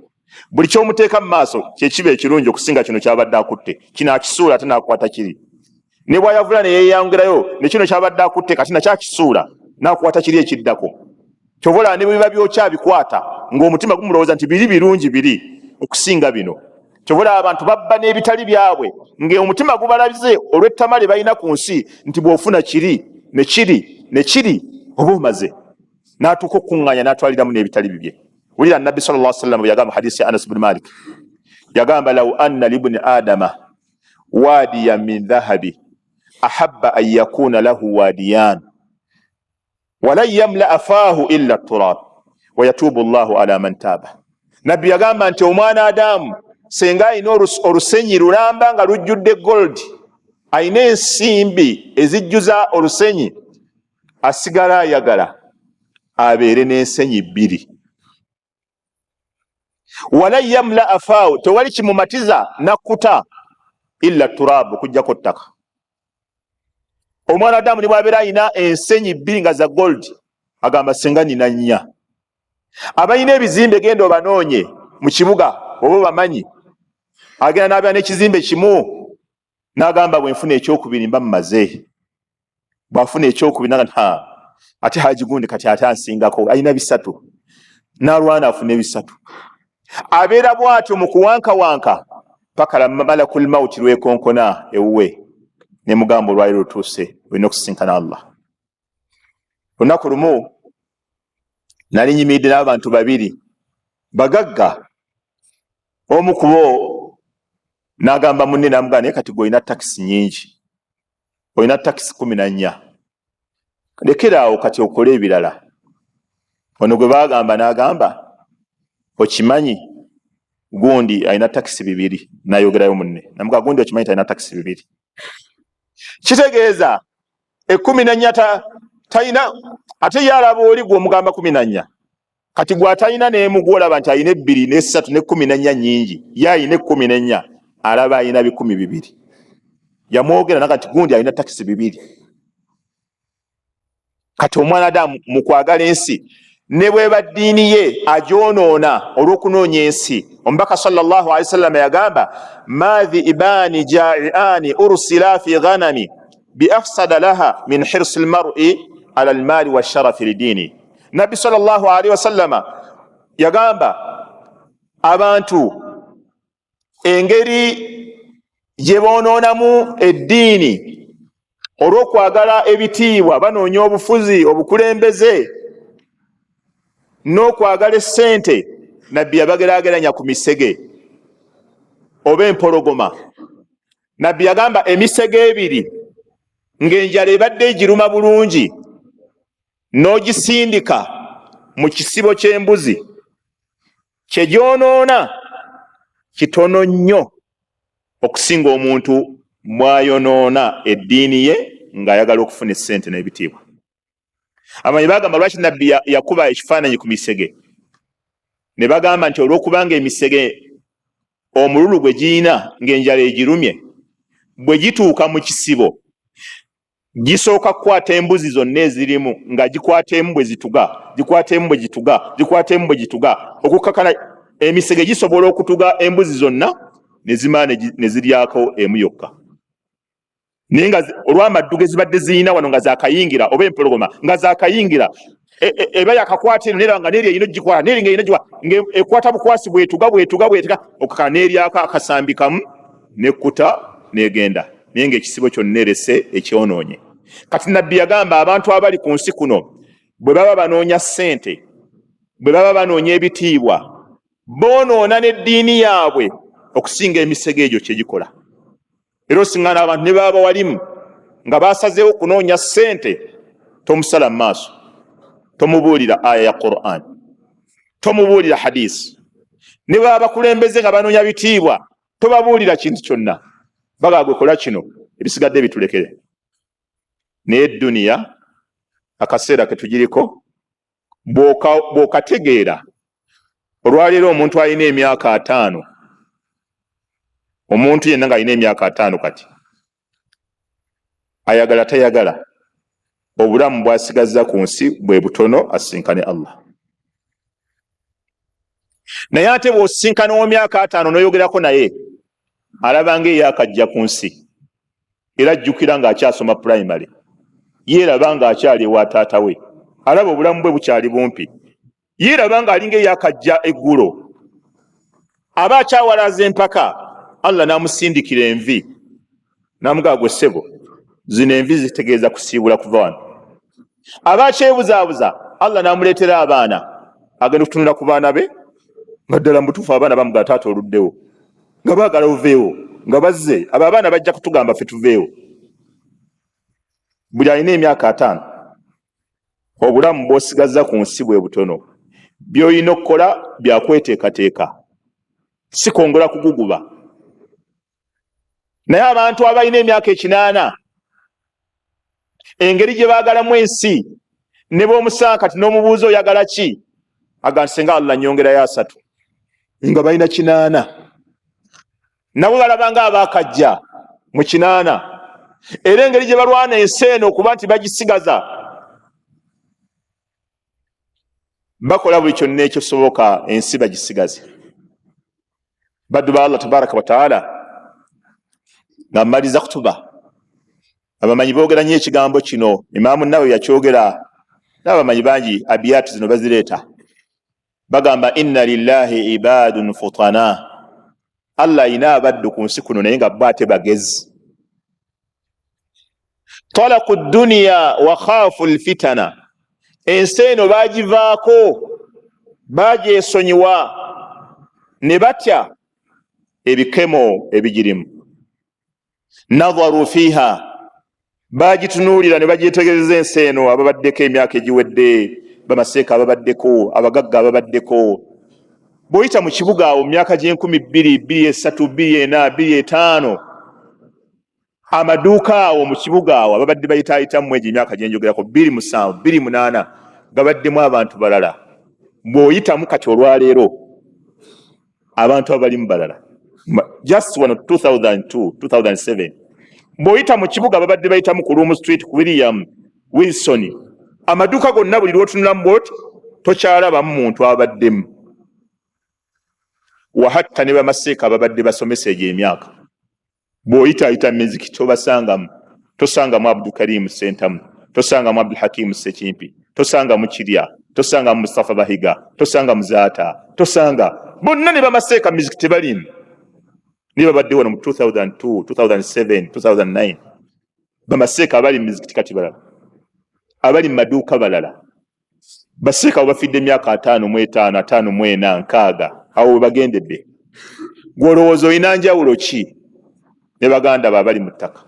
Speaker 1: buli ky'omuteeka mu maaso kyekiba ekirungi okusinga kino kyabadde akutte, kino akisuula ate n'akwata kiri. Ne bw'ayavula ne yeeyongerayo ne kino kyabadde akutte kati nakyo akisuula n'akwata kiri ekiddako. Kyobola ne bwe biba byokyabikwata ng'omutima gumulowooza nti biri birungi biri okusinga bino. Kyobola abantu babba n'ebitali byabwe ng'omutima gubalabize olw'ettama lye balina ku nsi nti bw'ofuna kiri ne kiri ne kiri oba omaze, n'atuuka okukuŋŋaanya n'atwaliramu n'ebitali bibye. Wulira nabbi sallallahu alaihi wasallam yagamba hadisi ya Anas bin Malik, yagamba law anna libni adama wadiyan min dhahabi ahabba an yakuna lahu wadiyan walan yamla faahu illa turab wa yatubu Allahu ala man taba. Nabbi yagamba nti omwana Adamu senga ayina olusenyi lulamba nga lujjudde gold, ayina ensimbi ezijjuza olusenyi, asigala ayagala abeere n'ensenyi bbiri. Walan yamla faahu, tewali kimumatiza nakkuta illa turab, okujjako ttaka. Omwana Adamu ne bw'abeera ayina ensenyi bbiri nga za gold, agamba senga nina nnya. Abalina ebizimbe genda obanoonye mu kibuga oba bamanyi. Agenda n'abeera n'ekizimbe kimu n'agamba bwe nfuna ekyokubiri mba mmaze. Bw'afuna ekyokubiri n'agamba ate Haji gundi kati ate ansingako, ayina bisatu, n'alwana afune bisatu. Abeera bw'atyo mu kuwankawanka paka malakul mauti lwekonkona ewuwe ne mugamba olwaliro lutuuse olina okusinkana Allah. Olunaku lumu nali nyimiridde n'abantu babiri bagagga. Omu ku bo N'agamba munne n'amugamba naye kati gwe olina takisi nyingi, olina takisi 14, lekeraawo kati okole ebirala. Ono gwe baagamba n'agamba okimanyi gundi alina takisi 2, n'ayogerayo munne n'amugamba gundi okimanyi talina takisi 2. Kitegeeza 14 talina, ate yalaba oli gwe omugamba 14, kati gwe atalina n'emu gwolaba nti alina 2 ne 3 ne 14 nyingi, ye alina 14, alaba alina 200. Yamwogera naga nti gundi alina takisi 2. Kati omwanadamu mu kwagala ensi ne bweba ddiini ye agyonoona olw'okunoonya ensi. Omubaka sallallahu alaihi wasallam yagamba madhi ibani ja'iani ursila fi ghanami biafsada laha min hirsi almar'i ala almali washarafi lidini. Nabbi sallallahu alaihi wasallam yagamba abantu engeri gye boonoonamu eddiini olw'okwagala ebitiibwa, banoonya obufuzi, obukulembeze n'okwagala essente. Nabbi yabageraageranya ku misege oba empologoma. Nabbi yagamba emisege 2 ng'enjala ebadde egiruma bulungi n'ogisindika mu kisibo ky'embuzi, kye gyonoona kitono nnyo okusinga omuntu mwayonoona eddiini ye ng'ayagala okufuna essente n'ebitiibwa. Amanyi bagamba lwaki Nabbi yakuba ekifaananyi ku misege, ne bagamba nti olw'okubanga emisege omululu gwe giyina ng'enjala egirumye, bwe gituuka mu kisibo gisooka kukwata embuzi zonna ezirimu nga gikwata emu bwe zituga, gikwata emu bwe gituga, gikwata emu bwe gituga, okukkakana emisege gisobola okutuga embuzi zonna ne zimaana ne ziryako emu yokka. Naye nga olw'amaddu ge zibadde ziyina wano nga zaakayingira, oba empologoma nga zaakayingira, eba yakakwata eno neraba nga neeri eyina ogikwata, neeri nga eyina ogikwata, ng'ekwata bukwasi bwetuga okukkakana n'eryako akasambi kamu nekkuta n'egenda, naye ng'ekisibo kyonna erese ekyonoonye. Kati Nabbi yagamba abantu abali ku nsi kuno bwe baba banoonya ssente, bwe baba banoonya ebitiibwa, boonoona n'eddiini yaabwe okusinga emisege egyo kye gikola. Era osiŋŋaana abantu ne baba walimu nga basazeewo okunoonya ssente, tomusala mu maaso, tomubuulira aya ya Qur'an, tomubuulira hadisi. Ne baba bakulembeze nga banoonya bitiibwa, tobabuulira kintu kyonna. Bagagwe kola kino, ebisigadde bitulekere. Naye duniya, akaseera ke tugiriko, bw'okategeera, olwaleero omuntu alina emyaka 5, omuntu yenna ng'alina emyaka 5 kati, ayagala tayagala, obulamu bw'asigazza ku nsi bwe butono asinkane Allah. Naye ate bw'osinkana ow'emyaka 5 n'oyogerako naye, alaba ng'eyakajja ku nsi, era ajjukira ng'akyasoma primary, yeeraba ng'akyali ewa taata we, alaba obulamu bwe bukyali bumpi, yeeraba ng'ali ng'eyakajja eggulo, aba akyawalaza empaka. Allah n'amusindikira envi, n'amugamba gwe ssebo, zino envi zitegeeza kusiibula kuva wano. Aba akyebuzaabuza, Allah n'amuleetera abaana, agenda okutunula ku baana be, nga ddala mu butuufu abaana bamugamba taata oluddewo, nga baagala oveewo, nga bazze, abo abaana bajja kutugamba ffe tuveewo. Buli alina emyaka 5, obulamu bw'osigazza ku nsi bwe butono, by'olina okukola byakweteekateeka, si kwongera kuguguba. Naye abantu abalina emyaka 80, engeri gye baagalamu ensi, ne b'omusanga kati n'omubuuza oyagala ki, agamba singa Allah nnyongerayo 3, nga balina 80. Nabo balaba nga abaakajja mu 80, era engeri gye balwana ensi eno okuba nti bagisigaza, bakola buli kyonna ekyosoboka ensi bagisigaze. Baddu ba Allah tabaraka wa taala nga mmaliza kutuba, abamanyi boogera nnyo ekigambo kino, Imaamu Nawawi yakyogera, n'abamanyi bangi abiyati zino bazireeta, bagamba inna lillahi ibadun futana, Allah alina abaddu ku nsi kuno naye nga bo ate bagezi. Talaku dduniya wa khaafu lfitana, ensi eno baagivaako, baagyesonyiwa, ne batya ebikemo ebigirimu. Nadharu fiha, bagitunuulira ne bagyetegereza ensi eno ababaddeko emyaka egiwedde, bamaseeka ababaddeko, abagagga ababaddeko. Bw'oyita mu kibuga awo myaka gy'enkumi 2, 3, 4, 5, amaduuka awo mu kibuga awo ababadde bayitaayitamu egyo emyaka gyenjogerako 27, 28 gabaddemu abantu balala. Bw'oyitamu kati olwaleero abantu abalimu balala, just wano 2002, 2007 bw'oyita mu kibuga babadde bayitamu ku Room Street ku William Wilson, amaduuka gonna buli lw'otunulamu bw'oti tokyalabamu muntu abaddemu. Wahatta ne bamaseeka babadde basomesa egyo emyaka, bw'oyitaayita miziki tobasangamu. Tosangamu Abdulkarim Sentamu, tosangamu Abdul Hakim Sekimpi, tosangamu Kirya, tosangamu Mustafa Bahiga, tosangamu Zaata, tosanga bonna ne bamaseeka miziki tebalimu. Niba badde wano mu 2002, 2007, 2009 bamaseeka abali miziki kati balala, abali maduuka balala. Baseeka bafidde emyaka 5, 5, 5, 4, 6 awo bagendedde. Gwolowooza olina njawulo ki ne baganda babali mu ttaka?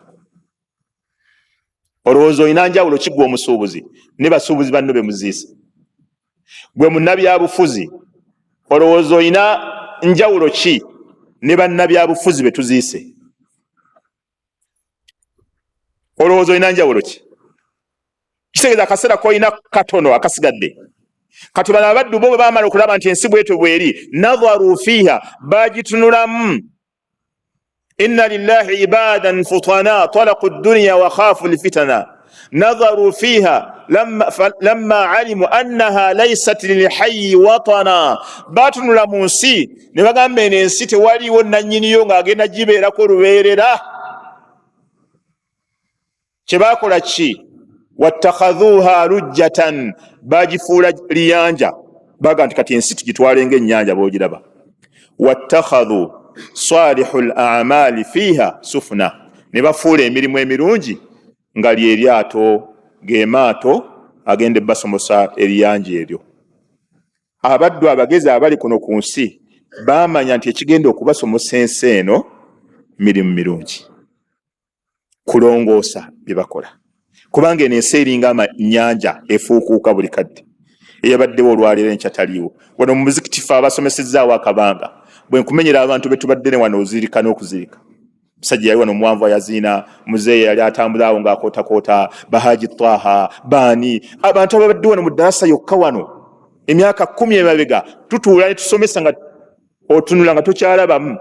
Speaker 1: Olowooza olina njawulo ki gwe omusuubuzi ne basuubuzi banno be muziise? Gwe munnabyabufuzi olowooza olina njawulo ki ne bannabyabufuzi be tuziise? Olowooza olina njawulo ki? Kitegeeza akaseera koolina katono akasigadde. Kati bano abaddu bo bwe baamala okulaba nti ensi bwetyo bweri, nadharu fiha, bagitunulamu. Inna lillahi ibadan futana talaqu dunya wa khafu lfitana. Nadharu fiha lamma alimu annaha laysat lilhayyi watana. Batunula mu nsi ne bagamba eno ensi tewaliwo nannyiniyo ng'agenda gibeerako olubeerera. Kye baakola ki? Wattakhadhuha lujjatan, bagifuula liyanja. Baga nti kati ensi tugitwale ng'ennyanja bw'ogiraba. Wattakhadhu salihul a'mali fiha sufuna, ne bafuula emirimu emirungi nga lyeryato, gemaato agende basomosa eriyanja eryo. Abaddu abagezi abali kuno ku nsi baamanya nti ekigenda okubasomosa ensi eno mirimu mirungi, kulongoosa bye bakola. Kubanga eno ensi eringa nnyanja efuukuuka buli kadde, eyabaddewo olwaleero enkya taliiwo. Wano mu muzikiti abasomesezaawo akabanga, bwe nkumenyera abantu be tubadde ne wano ozirika n'okuzirika. Musajja yali wano muwanvu ayaziina, muzeeyi yali atambulaawo ng'akootakoota, Bahaji Twaha, baani abantu ababadde wano mu ddaasa yokka wano emyaka 10 emabega, tutuula ne tusomesa nga otunula nga tokyalabamu.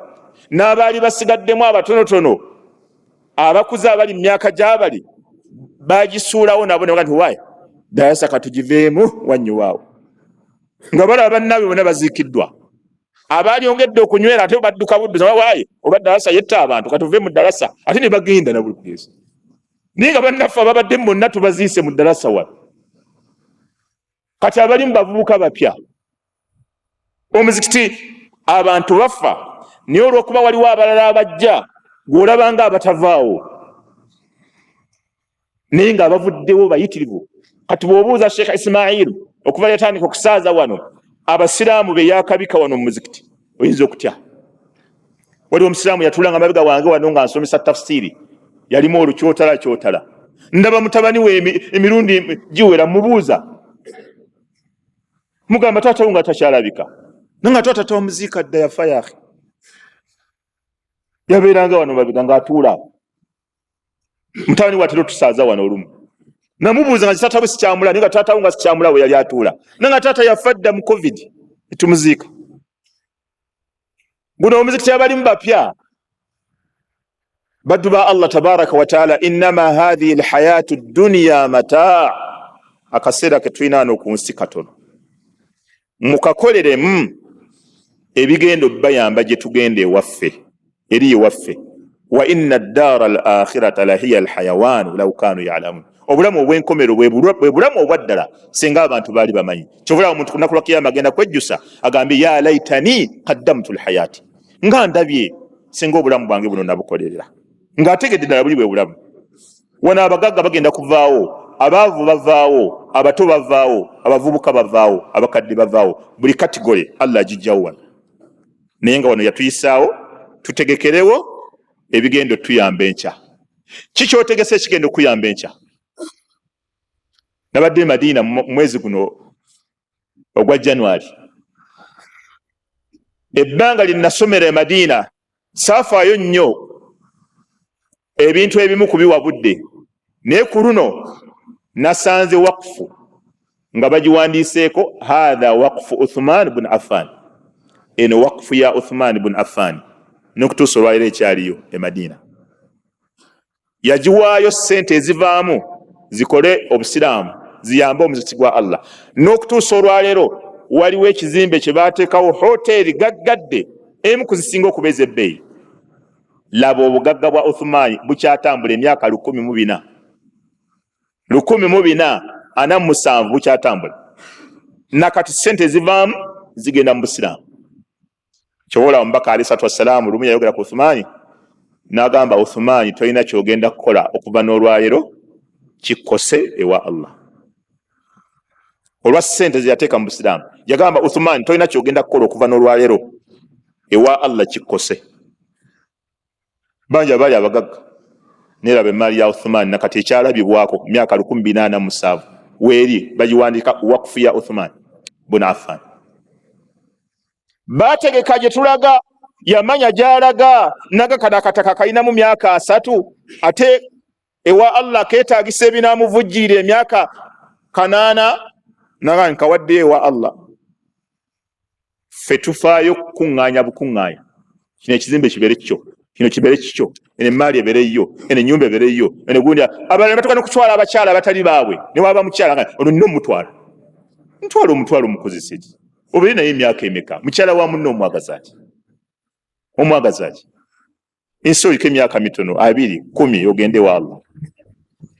Speaker 1: N'abaali basigaddemu abatonotono, abakuze abali mu myaka gy'abali, bagisuulawo nabo ne baga nti waayi ddaasa katugiveemu wannyuwaawo, nga balaba bannaabwe bonna baziikiddwa. Abaali ongedde okunywera ate badduka budduza, waayi oba ddaasa yetta abantu katuve mu ddaasa, ate ne bagenda na buli kugeeza. Naye nga bannaffe ababadde bonna tubaziise mu ddaasa wano. Kati abali mu bavubuka bapya omuzikiti abantu bafa, naye olw'okuba waliwo abalala abajja gw'olaba nga abatavaawo naye nga abavuddewo bayitirivu. Kati bw'obuuza Sheikh Ismail okuva yatandika okusaaza wano abasiraamu be yakabika wano mu muzikiti, oyinza okutya. Waliwo omusiraamu yatuulanga mabega wange wano nga nsomesa tafsiri, yalimu olukyotala. Ndaba mutabani we emirundi giwera, mubuuza, mugamba taata wo nga takyalabika, nanga taata omuziika dda yafa yaakhe. Yabeeranga wano mabega ng'atuula. Mutabani watero tusaaza wano olumu, namubuuza nga taata we sikyamula, naye nga taata wo nga sikyamula we yali atuula, nanga taata yafa dda mu covid etumuziika. Guno omuzikiti abalimu bapya baddu ba Allah tabaraka wa taala, innama hadhihi alhayatu dunya mataa. Akaseera ke tulina wano ku nsi katono, mukakoleremu ebigenda bayamba gye tugenda ewaffe, eri ewaffe. Wa inna ad-dara al-akhirata lahiya al-hayawan law kanu ya'lamun. Obulamu obw'enkomero bwe bulamu obwaddala singa abantu baali bamanyi. Kyovula omuntu ku lunaku lwa kiyama agenda kwejjusa agambe ya laitani qaddamtu al-hayati, nga ndabye singa obulamu bwange buno nabukolerera. Ng'ategedde ddala buli bwe bulamu. Wano abagagga bagenda kuvaawo, abaavu bavaawo, abato bavaawo, abavubuka bavaawo, abakadde bavaawo, buli kategole Allah agijjawo wano. Naye nga wano yatuyisaawo tutegekerewo ebigendo tuyamba enkya. Kikyotegese ekigendo kuyamba enkya. Nabadde Madina mwezi guno ogwa January. Ebbanga linnasomera e Madina saafaayo nnyo ebintu ebimu kubiwabudde, naye ku luno nasanze waqfu nga bagiwandiiseeko hadha waqfu Uthman ibn Affan. Eno waqfu ya Uthman ibn Affan n'okutuusa olwaleero ekyaliyo e Madina. Yagiwaayo ssente ezivaamu zikole obusiraamu, ziyambe omuzikiti gwa Allah. N'okutuusa olwaleero waliwo ekizimbe kye baateekawo hoteri gaggadde emu kuzisinga okubeeza ebbeeyi. Laba obugagga bwa Uthman bukyatambula emyaka 1400. 1447 bukyatambula. Nakati ssente zivaamu zigenda mu busiraamu. Kyobola omubaka alayhi salaatu wassalamu lumu yayogera ku Uthman n'agamba Uthman tolina kyogenda kukola okuva n'olwaleero kikose ewa Allah. Olwa ssente zeyateeka mu busiraamu yagamba Uthman tolina kyogenda kukola okuva n'olwaleero ewa Allah kikose. Banja bali abagagga neraba emaali ya Uthman nakati ekyalabibwako myaka 1447 weeri bagiwandika waqfu ya Uthman ibn Affan. Bategeka gye tulaga yamanya gyalaga naga kadakataka kalina mu myaka 3 ate ewa Allah keetaagisa ebinaamuvujjirira emyaka 8 naga nkawadde ewa Allah. Ffe tufaayo kukuŋŋaanya bukuŋŋaanya. Kino ekizimbe kibeere kikyo, kino kibeere kikyo, eno emaali ebeereyo, eno ennyumba ebeereyo, eno gundi abalala batuuka n'okutwala abakyala abatali baabwe ne waba mukyala ono nno mutwala. Ntwala omutwalo omukozesa eki. Obeere naye emyaka emeka, mukyala wa munno omwagaza ati. Omwagaza ati. Ensi oyiko emyaka mitono 2 10 ogende wa Allah.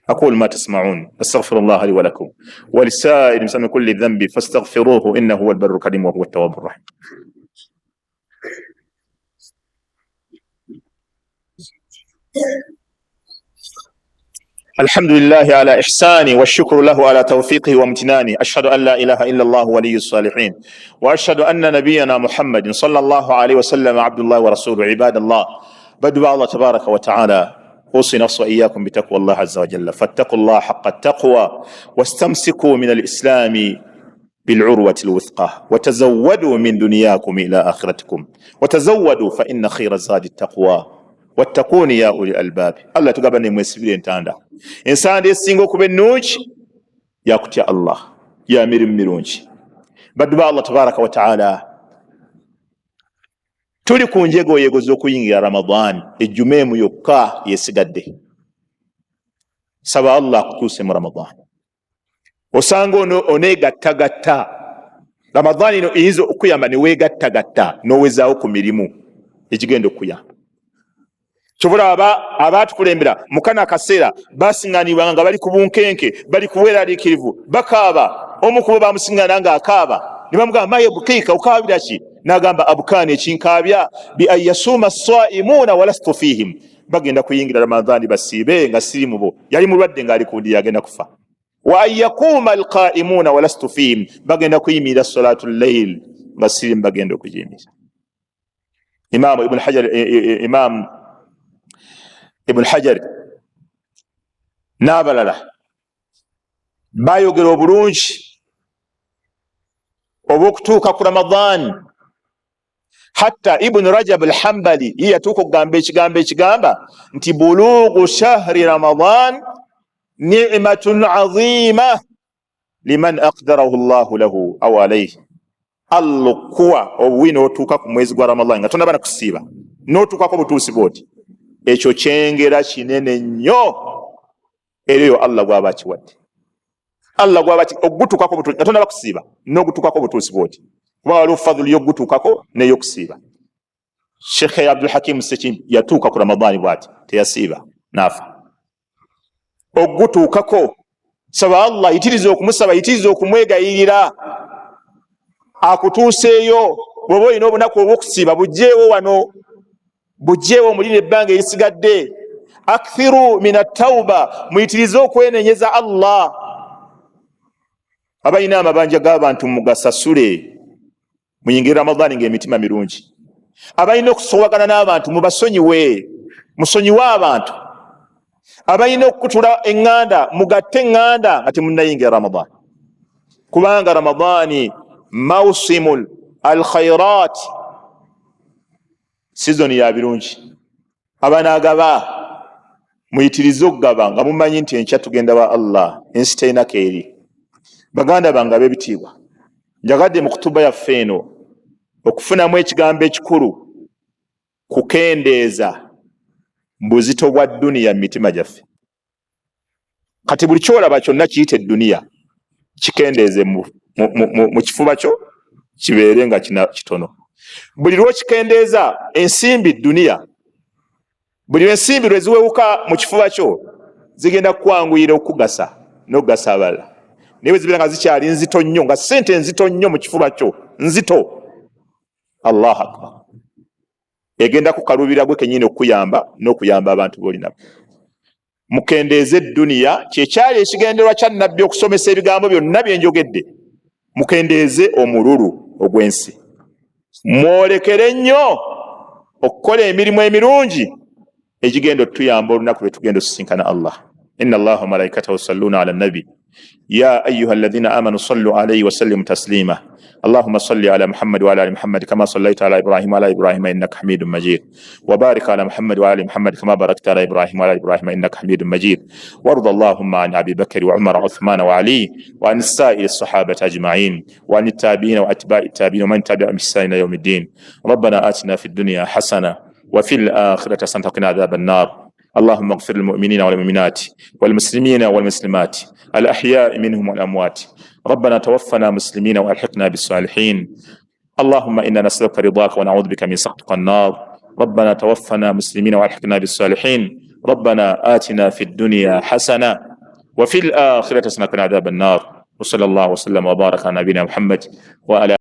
Speaker 1: أقول ما تسمعون أستغفر الله لي ولكم ولسائر المسلمين من كل ذنب فاستغفروه إنه هو البر الكريم وهو التواب الرحيم. الحمد لله على إحساني والشكر له على توفيقه وامتناني. أشهد أن لا إله إلا الله ولي الصالحين وأشهد أن نبينا محمد صلى الله عليه وسلم عبد الله ورسوله. عباد الله بدعوا الله تبارك وتعالى أوصي نفسي وإياكم بتقوى الله عز وجل فاتقوا الله حق التقوى واستمسكوا من الإسلام بالعروة الوثقى وتزودوا من دنياكم إلى آخرتكم وتزودوا فإن خير الزاد التقوى واتقون يا أولي الألباب. الله تقبلني mwesibire ntanda ensande esinga okuba ennungi yakutya Allah ya mirimu mirungi. Baddu ba Allah tabaraka wa taala tuli ku njegoyego z'okuyingira Ramadan ejjuma emu yokka yesigadde. Saba Allah akutuuse mu Ramadan. Osanga oneegattagatta Ramadan ino eyinza okuyamba ne weegattagatta n'owezaawo ku mirimu egigenda okuyamba. Kyobula abaatukulembera mu kana akaseera basiŋŋaanibwanga nga bali ku bunkenke bali ku bweraliikirivu bakaaba. Omu kubo bamusiŋŋaana nga akaaba ne bamugamba maye bukeika okaabira ki? N'agamba abukaani ekinkaabya bi an yasuuma as-saa'imuuna wa lastu fiihim. Bagenda kuyingira Ramadan basiibe nga siri mu bo. Yali mulwadde ng'ali ku ndi yagenda kufa. Wa an yaquuma al-qaa'imuuna wa lastu fiihim. Bagenda kuyimirira salaatul layl nga siri bagenda okuyimirira. Imam Ibn Hajar n'abalala bayogera obulungi obw'okutuuka ku Ramadan. Hatta Ibn Rajab al-Hanbali yatuuka okugamba ekigambo ekigamba nti bulughu shahri Ramadan ni'matun 'azima liman aqdarahu Allahu lahu aw alayhi. Allah kuwa obuwina otuuka ku mwezi gwa Ramadan nga tonaba nakusiiba n'otuukako butuusi bwoti, ekyo kyengera kinene nnyo eriyo Allah gwaba akiwadde. Allah gwaba ogutuukako butuusi nga tonaba kusiiba n'ogutuukako butuusi bwoti. Kuba waliwo fadhulu y'okutuukako n'ey'okusiiba. Sheikh Abdul Hakim Sekindi yatuuka ku Ramadan bw'ati teyasiiba n'afa. Ogutuukako saba Allah yitiriza okumusaba, yitiriza okumwegayirira akutuuseeyo. Bw'oba olina obunaku obw'okusiiba bujjeewo wano, bujjeewo mulire ebbanga erisigadde. Akthiru min at-tawba, muyitirize okwenenyeza Allah. Abalina amabanja g'abantu mugasasule muyingire Ramadan ng'emitima mirungi. abalina okusobagana n'abantu mubasonyiwe, musonyiwe abantu. Abalina okutula eŋŋanda mugatte eŋŋanda nga temunnayingira Ramadan, kubanga Ramadani mausimul alkhairat, sizoni ya birungi. Abanagaba muyitirize okugaba nga mumanyi nti enkya tugenda wa Allah, ensi terinako eri. Baganda bange ab'ebitiibwa, njagadde mu kutuba yaffe eno okufunamu ekigambo ekikulu, kukendeeza buzito bwa dduniya mu mitima gyaffe. Kati buli kyolaba kyonna kiyite dduniya, kikendeeze mu kifuba kyo kibeere nga kitono. Buli lw'okikendeeza ensimbi dduniya, buli lw'ensimbi lwe ziwewuka mu kifuba kyo zigenda kukwanguyira okugasa n'okugasa abalala. Naye bwe zibeera nga zikyali nzito nnyo, nga ssente nzito nnyo mu kifuba kyo, nzito, Allahu akbar, egenda kukalubira gwe kennyini okuyamba n'okuyamba abantu b'olinabo. Mukendeeze dduniya, kyekyali ekigenderwa kya nnabbi okusomesa ebigambo byonna bye njogedde. Mukendeeze omululu ogw'ensi, mwolekere nnyo okukola emirimu emirungi egigenda otuyamba olunaku lwe tugenda osisinkana Allah. Inna Allaha wa malaikatahu yusalluna ala nabi ya ayyuha alladhina amanu sallu alayhi wa sallimu taslima. اللهم صل على محمد وعلى ال محمد كما صليت على ابراهيم وعلى ابراهيم انك حميد مجيد، وبارك على محمد وعلى ال محمد كما باركت على ابراهيم وعلى ابراهيم انك حميد مجيد. وارض اللهم عن ابي بكر وعمر وعثمان وعلي وعن سائر الصحابه اجمعين وعن التابعين واتباع التابعين ومن تبعهم بإحسان الى يوم الدين. ربنا آتنا في الدنيا حسنه وفي الاخره حسنه وقنا عذاب النار. اللهم اغفر للمؤمنين والمؤمنات والمسلمين والمسلمات الأحياء منهم والأموات. ربنا توفنا مسلمين وألحقنا بالصالحين. اللهم إنا نسألك رضاك ونعوذ بك من سخطك النار. ربنا توفنا مسلمين وألحقنا بالصالحين. ربنا آتنا في الدنيا حسنة وفي الآخرة حسنة وقنا عذاب النار. وصلى الله وسلم وبارك على نبينا محمد وعلى